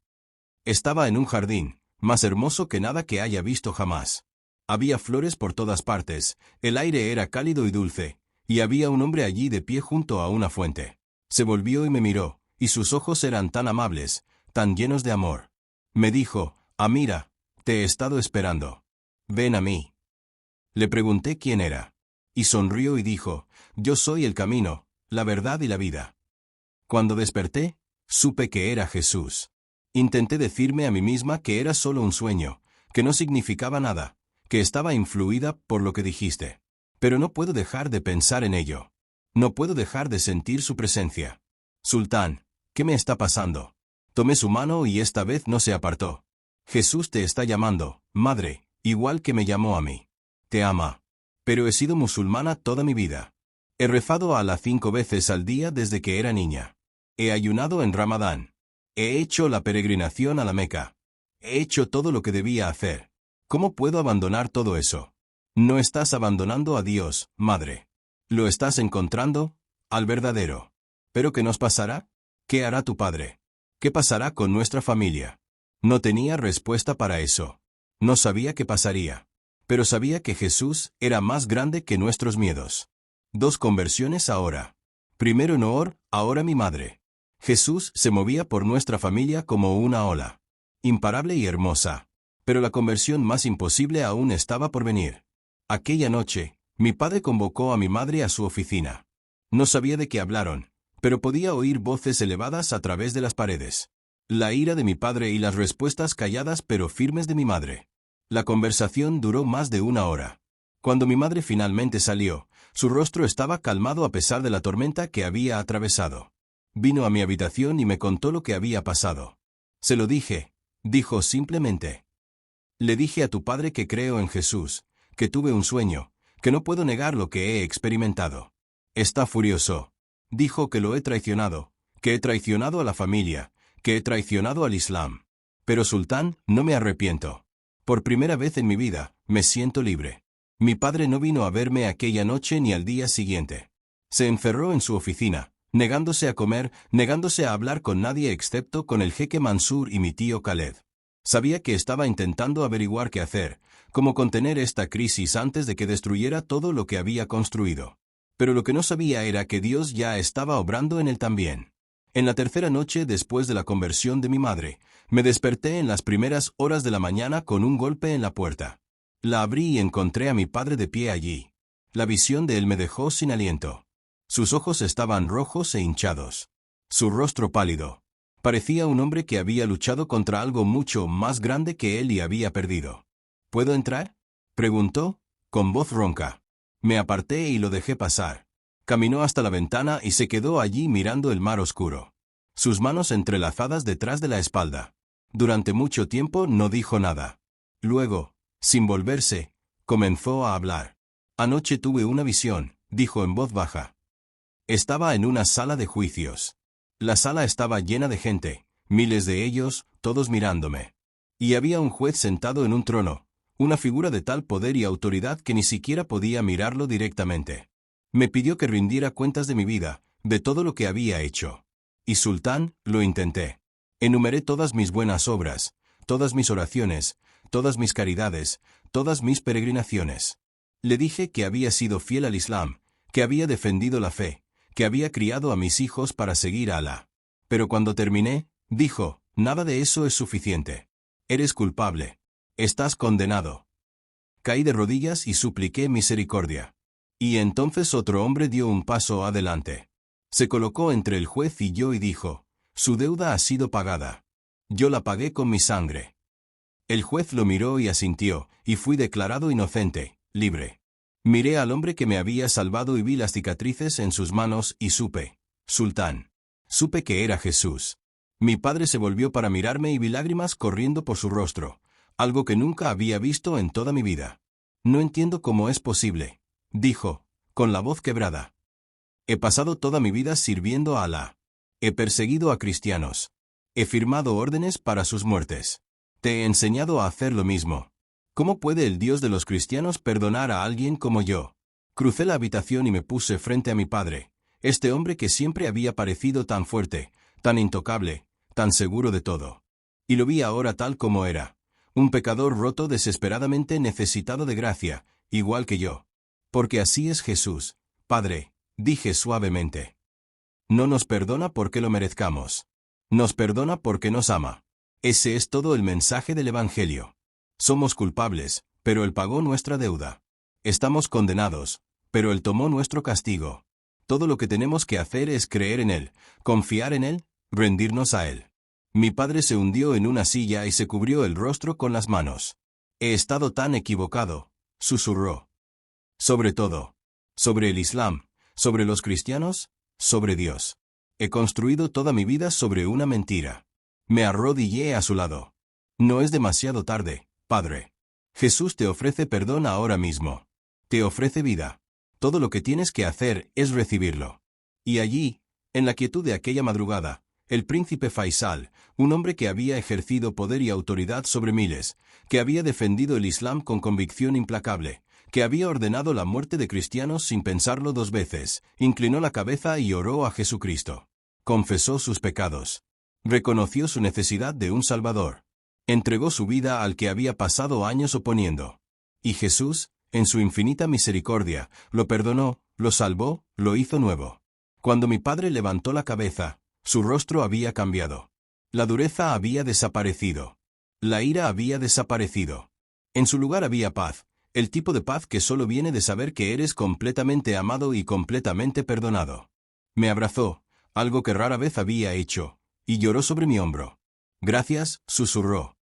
«Estaba en un jardín, más hermoso que nada que haya visto jamás. Había flores por todas partes, el aire era cálido y dulce, y había un hombre allí de pie junto a una fuente. Se volvió y me miró, y sus ojos eran tan amables, tan llenos de amor. Me dijo: Amira, te he estado esperando. Ven a mí». Le pregunté quién era. Y sonrió y dijo: «Yo soy el camino, la verdad y la vida». Cuando desperté, supe que era Jesús. Intenté decirme a mí misma que era solo un sueño, que no significaba nada, que estaba influida por lo que dijiste. Pero no puedo dejar de pensar en ello. No puedo dejar de sentir su presencia. «Sultán, ¿qué me está pasando?». Tomé su mano y esta vez no se apartó. «Jesús te está llamando, madre, igual que me llamó a mí. Te ama. Pero he sido musulmana toda mi vida. He rezado a Alá 5 veces al día desde que era niña. He ayunado en Ramadán. He hecho la peregrinación a la Meca. He hecho todo lo que debía hacer. ¿Cómo puedo abandonar todo eso?». «No estás abandonando a Dios, madre. Lo estás encontrando, al verdadero. ¿Pero qué nos pasará? ¿Qué hará tu padre? ¿Qué pasará con nuestra familia?». No tenía respuesta para eso. No sabía qué pasaría. Pero sabía que Jesús era más grande que nuestros miedos. 2 conversiones ahora. Primero Noor, ahora mi madre. Jesús se movía por nuestra familia como una ola. imparable y hermosa. Pero la conversión más imposible aún estaba por venir. Aquella noche, mi padre convocó a mi madre a su oficina. No sabía de qué hablaron, pero podía oír voces elevadas a través de las paredes. La ira de mi padre y las respuestas calladas pero firmes de mi madre. La conversación duró más de 1 hora. Cuando mi madre finalmente salió, su rostro estaba calmado a pesar de la tormenta que había atravesado. Vino a mi habitación y me contó lo que había pasado. Se lo dije, dijo simplemente. Le dije a tu padre que creo en Jesús, que tuve un sueño, que no puedo negar lo que he experimentado. Está furioso. Dijo que lo he traicionado, que he traicionado a la familia, que he traicionado al Islam. Pero Sultán, no me arrepiento. Por primera vez en mi vida, me siento libre. Mi padre no vino a verme aquella noche ni al día siguiente. Se encerró en su oficina, negándose a comer, negándose a hablar con nadie excepto con el jeque Mansur y mi tío Khaled. Sabía que estaba intentando averiguar qué hacer, cómo contener esta crisis antes de que destruyera todo lo que había construido. Pero lo que no sabía era que Dios ya estaba obrando en él también. En la tercera noche después de la conversión de mi madre, me desperté en las primeras horas de la mañana con un golpe en la puerta. La abrí y encontré a mi padre de pie allí. La visión de él me dejó sin aliento. Sus ojos estaban rojos e hinchados. Su rostro pálido. Parecía un hombre que había luchado contra algo mucho más grande que él y había perdido. ¿Puedo entrar?, preguntó, con voz ronca. Me aparté y lo dejé pasar. Caminó hasta la ventana y se quedó allí mirando el mar oscuro. Sus manos entrelazadas detrás de la espalda. Durante mucho tiempo no dijo nada. Luego, sin volverse, comenzó a hablar. Anoche tuve una visión, dijo en voz baja. Estaba en una sala de juicios. La sala estaba llena de gente, miles de ellos, todos mirándome. Y había un juez sentado en un trono, una figura de tal poder y autoridad que ni siquiera podía mirarlo directamente. Me pidió que rindiera cuentas de mi vida, de todo lo que había hecho. Y Sultán, lo intenté. Enumeré todas mis buenas obras, todas mis oraciones, todas mis caridades, todas mis peregrinaciones. Le dije que había sido fiel al Islam, que había defendido la fe, que había criado a mis hijos para seguir a Alá. Pero cuando terminé, dijo, nada de eso es suficiente. Eres culpable. Estás condenado. Caí de rodillas y supliqué misericordia. Y entonces otro hombre dio un paso adelante. Se colocó entre el juez y yo y dijo, su deuda ha sido pagada. Yo la pagué con mi sangre. El juez lo miró y asintió, y fui declarado inocente, libre. Miré al hombre que me había salvado y vi las cicatrices en sus manos y supe, Sultán. Supe que era Jesús. Mi padre se volvió para mirarme y vi lágrimas corriendo por su rostro, algo que nunca había visto en toda mi vida. No entiendo cómo es posible, dijo, con la voz quebrada. He pasado toda mi vida sirviendo a Alá. He perseguido a cristianos. He firmado órdenes para sus muertes. Te he enseñado a hacer lo mismo. ¿Cómo puede el Dios de los cristianos perdonar a alguien como yo? Crucé la habitación y me puse frente a mi padre, este hombre que siempre había parecido tan fuerte, tan intocable, tan seguro de todo. Y lo vi ahora tal como era, un pecador roto desesperadamente necesitado de gracia, igual que yo. Porque así es Jesús, Padre, dije suavemente. No nos perdona porque lo merezcamos. Nos perdona porque nos ama. Ese es todo el mensaje del Evangelio. Somos culpables, pero Él pagó nuestra deuda. Estamos condenados, pero Él tomó nuestro castigo. Todo lo que tenemos que hacer es creer en Él, confiar en Él, rendirnos a Él. Mi padre se hundió en una silla y se cubrió el rostro con las manos. He estado tan equivocado, susurró. Sobre todo. Sobre el Islam, sobre los cristianos, sobre Dios. He construido toda mi vida sobre una mentira. Me arrodillé a su lado. No es demasiado tarde, Padre. Jesús te ofrece perdón ahora mismo. Te ofrece vida. Todo lo que tienes que hacer es recibirlo. Y allí, en la quietud de aquella madrugada, el príncipe Faisal, un hombre que había ejercido poder y autoridad sobre miles, que había defendido el Islam con convicción implacable, que había ordenado la muerte de cristianos sin pensarlo 2 veces, inclinó la cabeza y oró a Jesucristo. Confesó sus pecados. Reconoció su necesidad de un Salvador. Entregó su vida al que había pasado años oponiendo. Y Jesús, en su infinita misericordia, lo perdonó, lo salvó, lo hizo nuevo. Cuando mi padre levantó la cabeza, su rostro había cambiado. La dureza había desaparecido. La ira había desaparecido. En su lugar había paz, el tipo de paz que solo viene de saber que eres completamente amado y completamente perdonado. Me abrazó, algo que rara vez había hecho, y lloró sobre mi hombro. Gracias, susurró.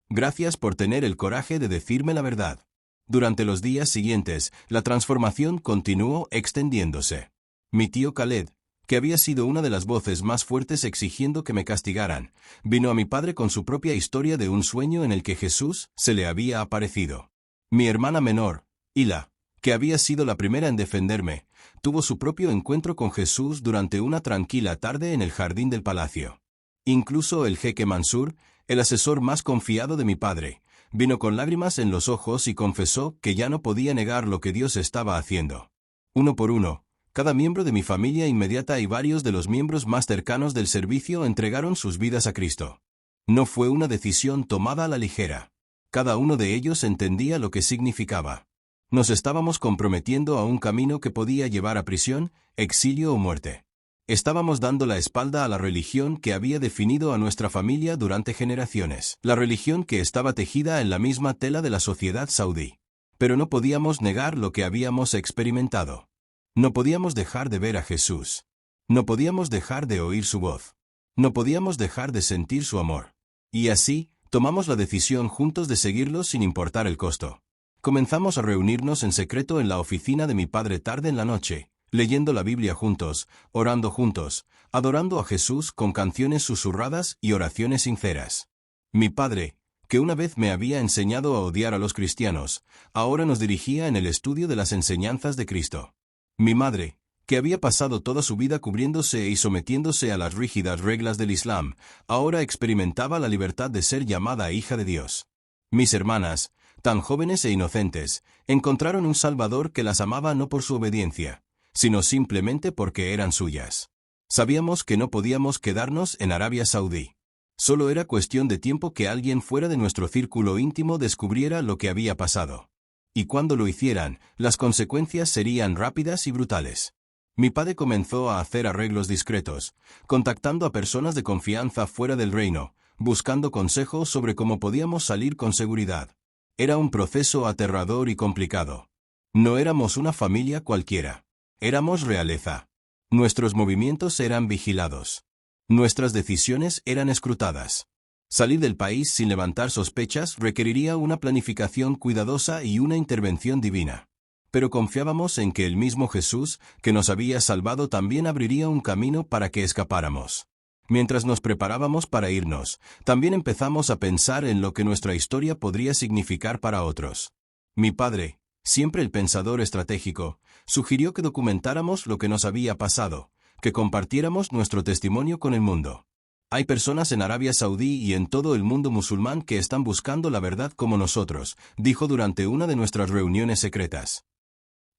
Gracias por tener el coraje de decirme la verdad. Durante los días siguientes, la transformación continuó extendiéndose. Mi tío Khaled, que había sido una de las voces más fuertes exigiendo que me castigaran, vino a mi padre con su propia historia de un sueño en el que Jesús se le había aparecido. Mi hermana menor, Hila, que había sido la primera en defenderme, tuvo su propio encuentro con Jesús durante una tranquila tarde en el jardín del palacio. Incluso el jeque Mansur, el asesor más confiado de mi padre, vino con lágrimas en los ojos y confesó que ya no podía negar lo que Dios estaba haciendo. Uno por uno, cada miembro de mi familia inmediata y varios de los miembros más cercanos del servicio entregaron sus vidas a Cristo. No fue una decisión tomada a la ligera. Cada uno de ellos entendía lo que significaba. Nos estábamos comprometiendo a un camino que podía llevar a prisión, exilio o muerte. Estábamos dando la espalda a la religión que había definido a nuestra familia durante generaciones, la religión que estaba tejida en la misma tela de la sociedad saudí. Pero no podíamos negar lo que habíamos experimentado. No podíamos dejar de ver a Jesús. No podíamos dejar de oír su voz. No podíamos dejar de sentir su amor. Y así, tomamos la decisión juntos de seguirlo sin importar el costo. Comenzamos a reunirnos en secreto en la oficina de mi padre tarde en la noche, leyendo la Biblia juntos, orando juntos, adorando a Jesús con canciones susurradas y oraciones sinceras. Mi padre, que una vez me había enseñado a odiar a los cristianos, ahora nos dirigía en el estudio de las enseñanzas de Cristo. Mi madre, que había pasado toda su vida cubriéndose y sometiéndose a las rígidas reglas del Islam, ahora experimentaba la libertad de ser llamada hija de Dios. Mis hermanas, tan jóvenes e inocentes, encontraron un Salvador que las amaba no por su obediencia, sino simplemente porque eran suyas. Sabíamos que no podíamos quedarnos en Arabia Saudí. Solo era cuestión de tiempo que alguien fuera de nuestro círculo íntimo descubriera lo que había pasado. Y cuando lo hicieran, las consecuencias serían rápidas y brutales. Mi padre comenzó a hacer arreglos discretos, contactando a personas de confianza fuera del reino, buscando consejos sobre cómo podíamos salir con seguridad. Era un proceso aterrador y complicado. No éramos una familia cualquiera. Éramos realeza. Nuestros movimientos eran vigilados. Nuestras decisiones eran escrutadas. Salir del país sin levantar sospechas requeriría una planificación cuidadosa y una intervención divina. Pero confiábamos en que el mismo Jesús, que nos había salvado, también abriría un camino para que escapáramos. Mientras nos preparábamos para irnos, también empezamos a pensar en lo que nuestra historia podría significar para otros. Mi padre, siempre el pensador estratégico, sugirió que documentáramos lo que nos había pasado, que compartiéramos nuestro testimonio con el mundo. Hay personas en Arabia Saudí y en todo el mundo musulmán que están buscando la verdad como nosotros, dijo durante una de nuestras reuniones secretas.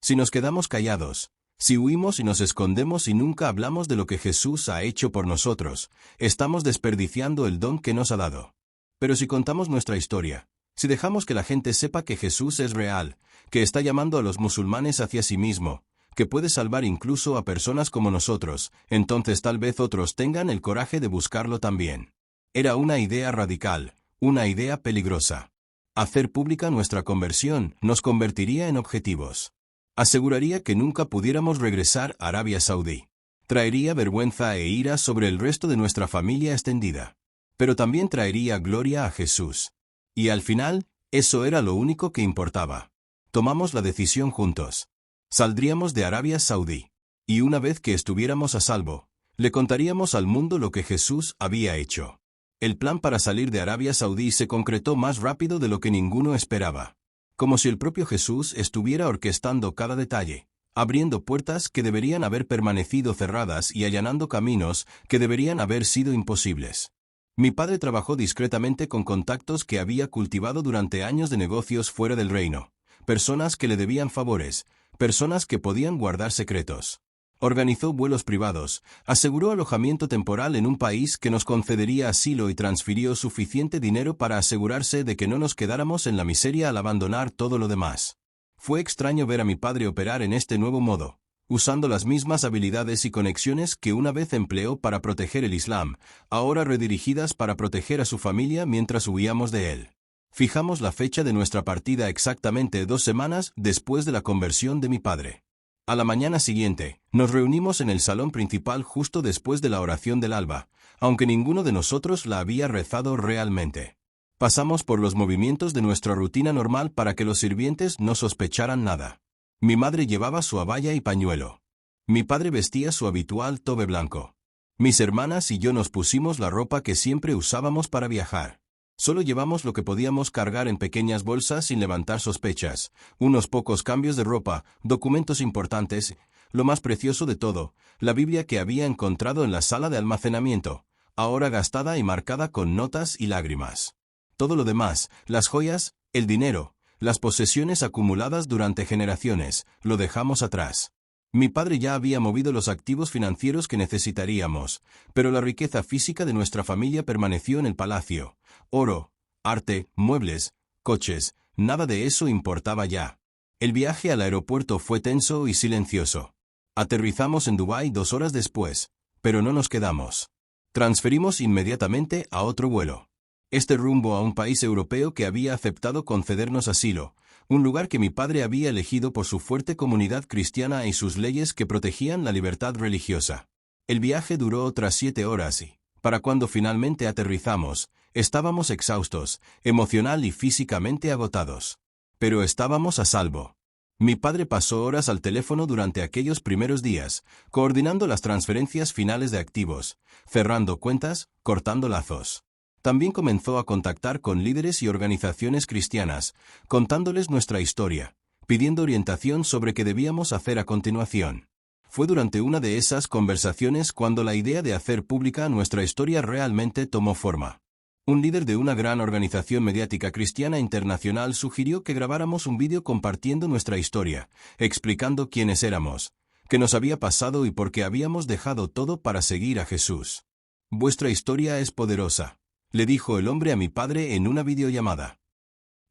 Si nos quedamos callados, si huimos y nos escondemos y nunca hablamos de lo que Jesús ha hecho por nosotros, estamos desperdiciando el don que nos ha dado. Pero si contamos nuestra historia, si dejamos que la gente sepa que Jesús es real, que está llamando a los musulmanes hacia sí mismo, que puede salvar incluso a personas como nosotros, entonces tal vez otros tengan el coraje de buscarlo también. Era una idea radical, una idea peligrosa. Hacer pública nuestra conversión nos convertiría en objetivos. Aseguraría que nunca pudiéramos regresar a Arabia Saudí. Traería vergüenza e ira sobre el resto de nuestra familia extendida. Pero también traería gloria a Jesús. Y al final, eso era lo único que importaba. Tomamos la decisión juntos. Saldríamos de Arabia Saudí. Y una vez que estuviéramos a salvo, le contaríamos al mundo lo que Jesús había hecho. El plan para salir de Arabia Saudí se concretó más rápido de lo que ninguno esperaba. Como si el propio Jesús estuviera orquestando cada detalle, abriendo puertas que deberían haber permanecido cerradas y allanando caminos que deberían haber sido imposibles. Mi padre trabajó discretamente con contactos que había cultivado durante años de negocios fuera del reino, personas que le debían favores, personas que podían guardar secretos. Organizó vuelos privados, aseguró alojamiento temporal en un país que nos concedería asilo y transfirió suficiente dinero para asegurarse de que no nos quedáramos en la miseria al abandonar todo lo demás. Fue extraño ver a mi padre operar en este nuevo modo, usando las mismas habilidades y conexiones que una vez empleó para proteger el Islam, ahora redirigidas para proteger a su familia mientras huíamos de él. Fijamos la fecha de nuestra partida exactamente 2 semanas después de la conversión de mi padre. A la mañana siguiente, nos reunimos en el salón principal justo después de la oración del alba, aunque ninguno de nosotros la había rezado realmente. Pasamos por los movimientos de nuestra rutina normal para que los sirvientes no sospecharan nada. Mi madre llevaba su abaya y pañuelo. Mi padre vestía su habitual tobe blanco. Mis hermanas y yo nos pusimos la ropa que siempre usábamos para viajar. Solo llevamos lo que podíamos cargar en pequeñas bolsas sin levantar sospechas, unos pocos cambios de ropa, documentos importantes, lo más precioso de todo, la Biblia que había encontrado en la sala de almacenamiento, ahora gastada y marcada con notas y lágrimas. Todo lo demás, las joyas, el dinero, las posesiones acumuladas durante generaciones, lo dejamos atrás. Mi padre ya había movido los activos financieros que necesitaríamos, pero la riqueza física de nuestra familia permaneció en el palacio. Oro, arte, muebles, coches, nada de eso importaba ya. El viaje al aeropuerto fue tenso y silencioso. Aterrizamos en Dubái 2 horas después, pero no nos quedamos. Transferimos inmediatamente a otro vuelo. Este rumbo a un país europeo que había aceptado concedernos asilo, un lugar que mi padre había elegido por su fuerte comunidad cristiana y sus leyes que protegían la libertad religiosa. El viaje duró otras 7 horas y, para cuando finalmente aterrizamos, estábamos exhaustos, emocional y físicamente agotados. Pero estábamos a salvo. Mi padre pasó horas al teléfono durante aquellos primeros días, coordinando las transferencias finales de activos, cerrando cuentas, cortando lazos. También comenzó a contactar con líderes y organizaciones cristianas, contándoles nuestra historia, pidiendo orientación sobre qué debíamos hacer a continuación. Fue durante una de esas conversaciones cuando la idea de hacer pública nuestra historia realmente tomó forma. Un líder de una gran organización mediática cristiana internacional sugirió que grabáramos un vídeo compartiendo nuestra historia, explicando quiénes éramos, qué nos había pasado y por qué habíamos dejado todo para seguir a Jesús. Vuestra historia es poderosa, le dijo el hombre a mi padre en una videollamada.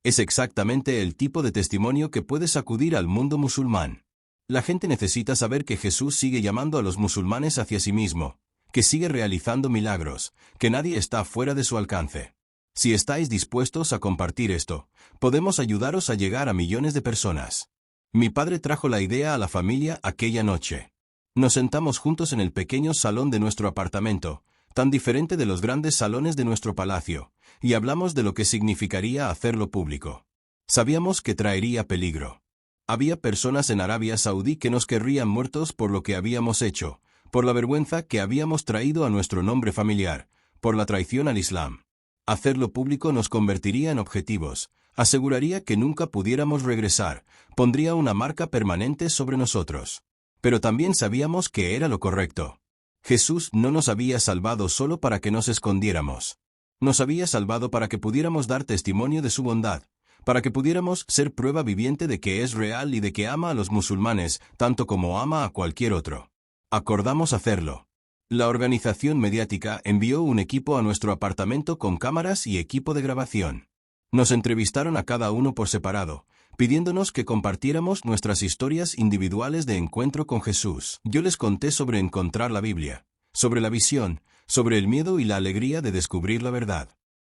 Es exactamente el tipo de testimonio que puede sacudir al mundo musulmán. La gente necesita saber que Jesús sigue llamando a los musulmanes hacia sí mismo, que sigue realizando milagros, que nadie está fuera de su alcance. Si estáis dispuestos a compartir esto, podemos ayudaros a llegar a millones de personas. Mi padre trajo la idea a la familia aquella noche. Nos sentamos juntos en el pequeño salón de nuestro apartamento, tan diferente de los grandes salones de nuestro palacio, y hablamos de lo que significaría hacerlo público. Sabíamos que traería peligro. Había personas en Arabia Saudí que nos querrían muertos por lo que habíamos hecho, por la vergüenza que habíamos traído a nuestro nombre familiar, por la traición al Islam. Hacerlo público nos convertiría en objetivos, aseguraría que nunca pudiéramos regresar, pondría una marca permanente sobre nosotros. Pero también sabíamos que era lo correcto. Jesús no nos había salvado solo para que nos escondiéramos. Nos había salvado para que pudiéramos dar testimonio de su bondad, para que pudiéramos ser prueba viviente de que es real y de que ama a los musulmanes, tanto como ama a cualquier otro. Acordamos hacerlo. La organización mediática envió un equipo a nuestro apartamento con cámaras y equipo de grabación. Nos entrevistaron a cada uno por separado, pidiéndonos que compartiéramos nuestras historias individuales de encuentro con Jesús. Yo les conté sobre encontrar la Biblia, sobre la visión, sobre el miedo y la alegría de descubrir la verdad.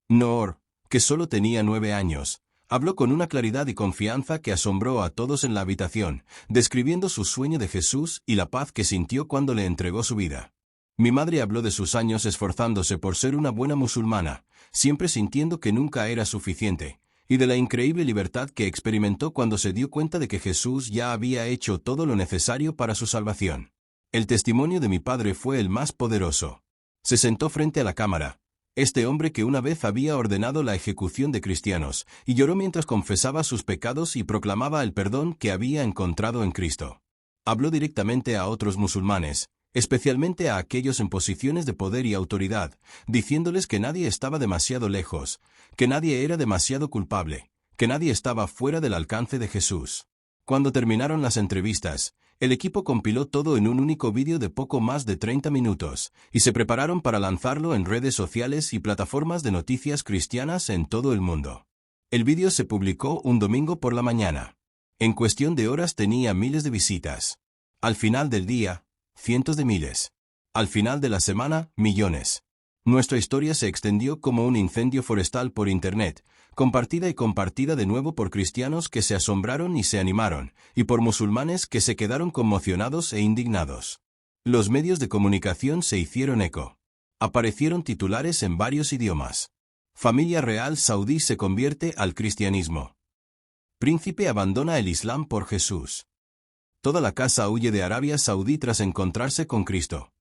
Noor, que solo tenía 9 años, habló con una claridad y confianza que asombró a todos en la habitación, describiendo su sueño de Jesús y la paz que sintió cuando le entregó su vida. Mi madre habló de sus años esforzándose por ser una buena musulmana, siempre sintiendo que nunca era suficiente, y de la increíble libertad que experimentó cuando se dio cuenta de que Jesús ya había hecho todo lo necesario para su salvación. El testimonio de mi padre fue el más poderoso. Se sentó frente a la cámara, este hombre que una vez había ordenado la ejecución de cristianos, y lloró mientras confesaba sus pecados y proclamaba el perdón que había encontrado en Cristo. Habló directamente a otros musulmanes, especialmente a aquellos en posiciones de poder y autoridad, diciéndoles que nadie estaba demasiado lejos, que nadie era demasiado culpable, que nadie estaba fuera del alcance de Jesús. Cuando terminaron las entrevistas, el equipo compiló todo en un único vídeo de poco más de 30 minutos, y se prepararon para lanzarlo en redes sociales y plataformas de noticias cristianas en todo el mundo. El vídeo se publicó un domingo por la mañana. En cuestión de horas tenía miles de visitas. Al final del día, cientos de miles. Al final de la semana, millones. Nuestra historia se extendió como un incendio forestal por Internet, compartida y compartida de nuevo por cristianos que se asombraron y se animaron, y por musulmanes que se quedaron conmocionados e indignados. Los medios de comunicación se hicieron eco. Aparecieron titulares en varios idiomas. Familia real saudí se convierte al cristianismo. Príncipe abandona el Islam por Jesús. Toda la casa huye de Arabia Saudí tras encontrarse con Cristo.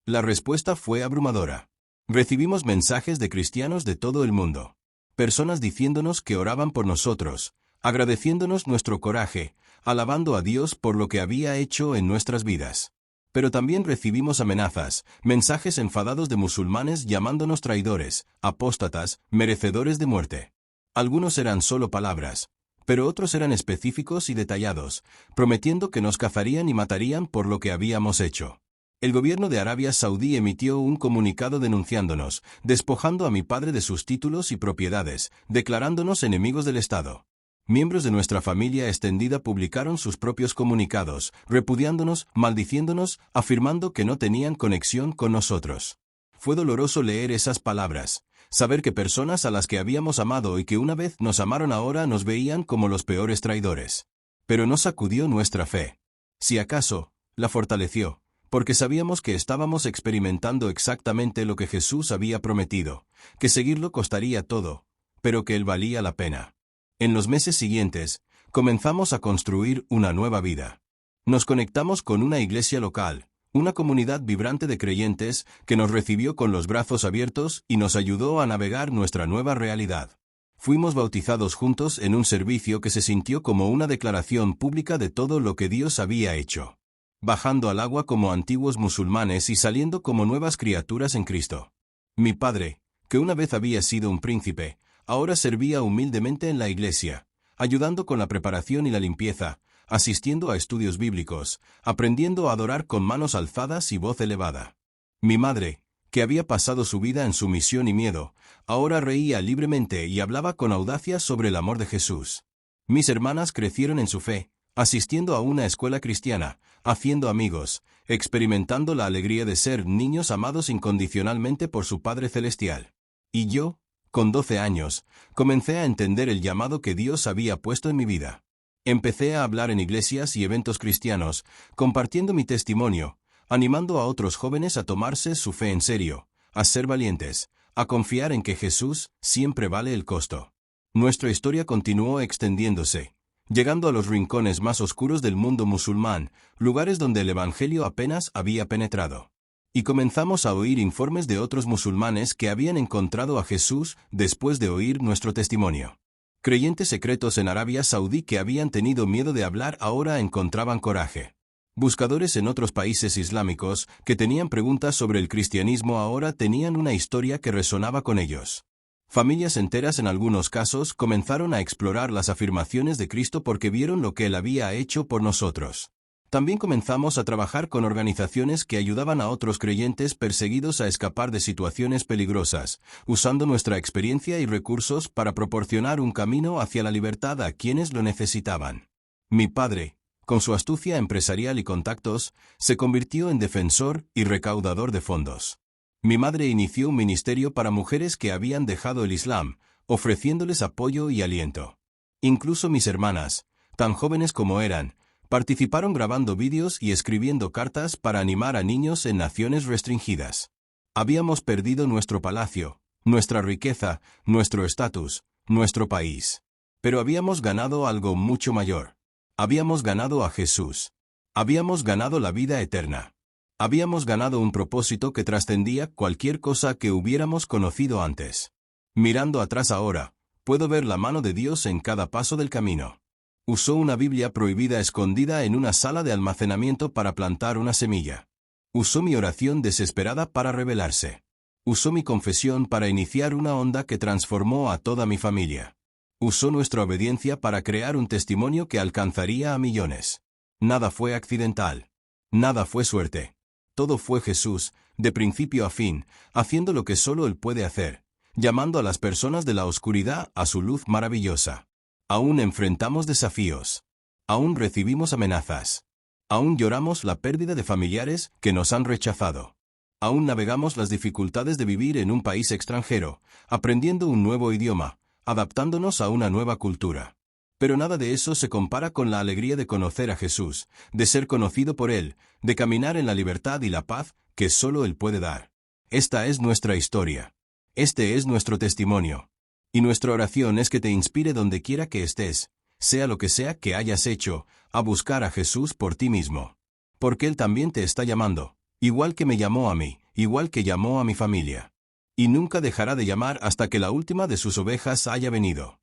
La respuesta fue abrumadora. Recibimos mensajes de cristianos de todo el mundo. Personas diciéndonos que oraban por nosotros, agradeciéndonos nuestro coraje, alabando a Dios por lo que había hecho en nuestras vidas. Pero también recibimos amenazas, mensajes enfadados de musulmanes llamándonos traidores, apóstatas, merecedores de muerte. Algunos eran solo palabras, pero otros eran específicos y detallados, prometiendo que nos cazarían y matarían por lo que habíamos hecho. El gobierno de Arabia Saudí emitió un comunicado denunciándonos, despojando a mi padre de sus títulos y propiedades, declarándonos enemigos del Estado. Miembros de nuestra familia extendida publicaron sus propios comunicados, repudiándonos, maldiciéndonos, afirmando que no tenían conexión con nosotros. Fue doloroso leer esas palabras, saber que personas a las que habíamos amado y que una vez nos amaron ahora nos veían como los peores traidores. Pero no sacudió nuestra fe. Si acaso, la fortaleció, porque sabíamos que estábamos experimentando exactamente lo que Jesús había prometido, que seguirlo costaría todo, pero que él valía la pena. En los meses siguientes, comenzamos a construir una nueva vida. Nos conectamos con una iglesia local, una comunidad vibrante de creyentes que nos recibió con los brazos abiertos y nos ayudó a navegar nuestra nueva realidad. Fuimos bautizados juntos en un servicio que se sintió como una declaración pública de todo lo que Dios había hecho. Bajando al agua como antiguos musulmanes y saliendo como nuevas criaturas en Cristo. Mi padre, que una vez había sido un príncipe, ahora servía humildemente en la iglesia, ayudando con la preparación y la limpieza, asistiendo a estudios bíblicos, aprendiendo a adorar con manos alzadas y voz elevada. Mi madre, que había pasado su vida en sumisión y miedo, ahora reía libremente y hablaba con audacia sobre el amor de Jesús. Mis hermanas crecieron en su fe, asistiendo a una escuela cristiana, haciendo amigos, experimentando la alegría de ser niños amados incondicionalmente por su Padre Celestial. Y yo, con 12 años, comencé a entender el llamado que Dios había puesto en mi vida. Empecé a hablar en iglesias y eventos cristianos, compartiendo mi testimonio, animando a otros jóvenes a tomarse su fe en serio, a ser valientes, a confiar en que Jesús siempre vale el costo. Nuestra historia continuó extendiéndose, llegando a los rincones más oscuros del mundo musulmán, lugares donde el Evangelio apenas había penetrado. Y comenzamos a oír informes de otros musulmanes que habían encontrado a Jesús después de oír nuestro testimonio. Creyentes secretos en Arabia Saudí que habían tenido miedo de hablar ahora encontraban coraje. Buscadores en otros países islámicos que tenían preguntas sobre el cristianismo ahora tenían una historia que resonaba con ellos. Familias enteras en algunos casos comenzaron a explorar las afirmaciones de Cristo porque vieron lo que Él había hecho por nosotros. También comenzamos a trabajar con organizaciones que ayudaban a otros creyentes perseguidos a escapar de situaciones peligrosas, usando nuestra experiencia y recursos para proporcionar un camino hacia la libertad a quienes lo necesitaban. Mi padre, con su astucia empresarial y contactos, se convirtió en defensor y recaudador de fondos. Mi madre inició un ministerio para mujeres que habían dejado el Islam, ofreciéndoles apoyo y aliento. Incluso mis hermanas, tan jóvenes como eran, participaron grabando vídeos y escribiendo cartas para animar a niños en naciones restringidas. Habíamos perdido nuestro palacio, nuestra riqueza, nuestro estatus, nuestro país. Pero habíamos ganado algo mucho mayor. Habíamos ganado a Jesús. Habíamos ganado la vida eterna. Habíamos ganado un propósito que trascendía cualquier cosa que hubiéramos conocido antes. Mirando atrás ahora, puedo ver la mano de Dios en cada paso del camino. Usó una Biblia prohibida escondida en una sala de almacenamiento para plantar una semilla. Usó mi oración desesperada para revelarse. Usó mi confesión para iniciar una onda que transformó a toda mi familia. Usó nuestra obediencia para crear un testimonio que alcanzaría a millones. Nada fue accidental. Nada fue suerte. Todo fue Jesús, de principio a fin, haciendo lo que solo Él puede hacer, llamando a las personas de la oscuridad a su luz maravillosa. Aún enfrentamos desafíos. Aún recibimos amenazas. Aún lloramos la pérdida de familiares que nos han rechazado. Aún navegamos las dificultades de vivir en un país extranjero, aprendiendo un nuevo idioma, adaptándonos a una nueva cultura. Pero nada de eso se compara con la alegría de conocer a Jesús, de ser conocido por Él, de caminar en la libertad y la paz que solo Él puede dar. Esta es nuestra historia. Este es nuestro testimonio. Y nuestra oración es que te inspire donde quiera que estés, sea lo que sea que hayas hecho, a buscar a Jesús por ti mismo. Porque Él también te está llamando, igual que me llamó a mí, igual que llamó a mi familia. Y nunca dejará de llamar hasta que la última de sus ovejas haya venido.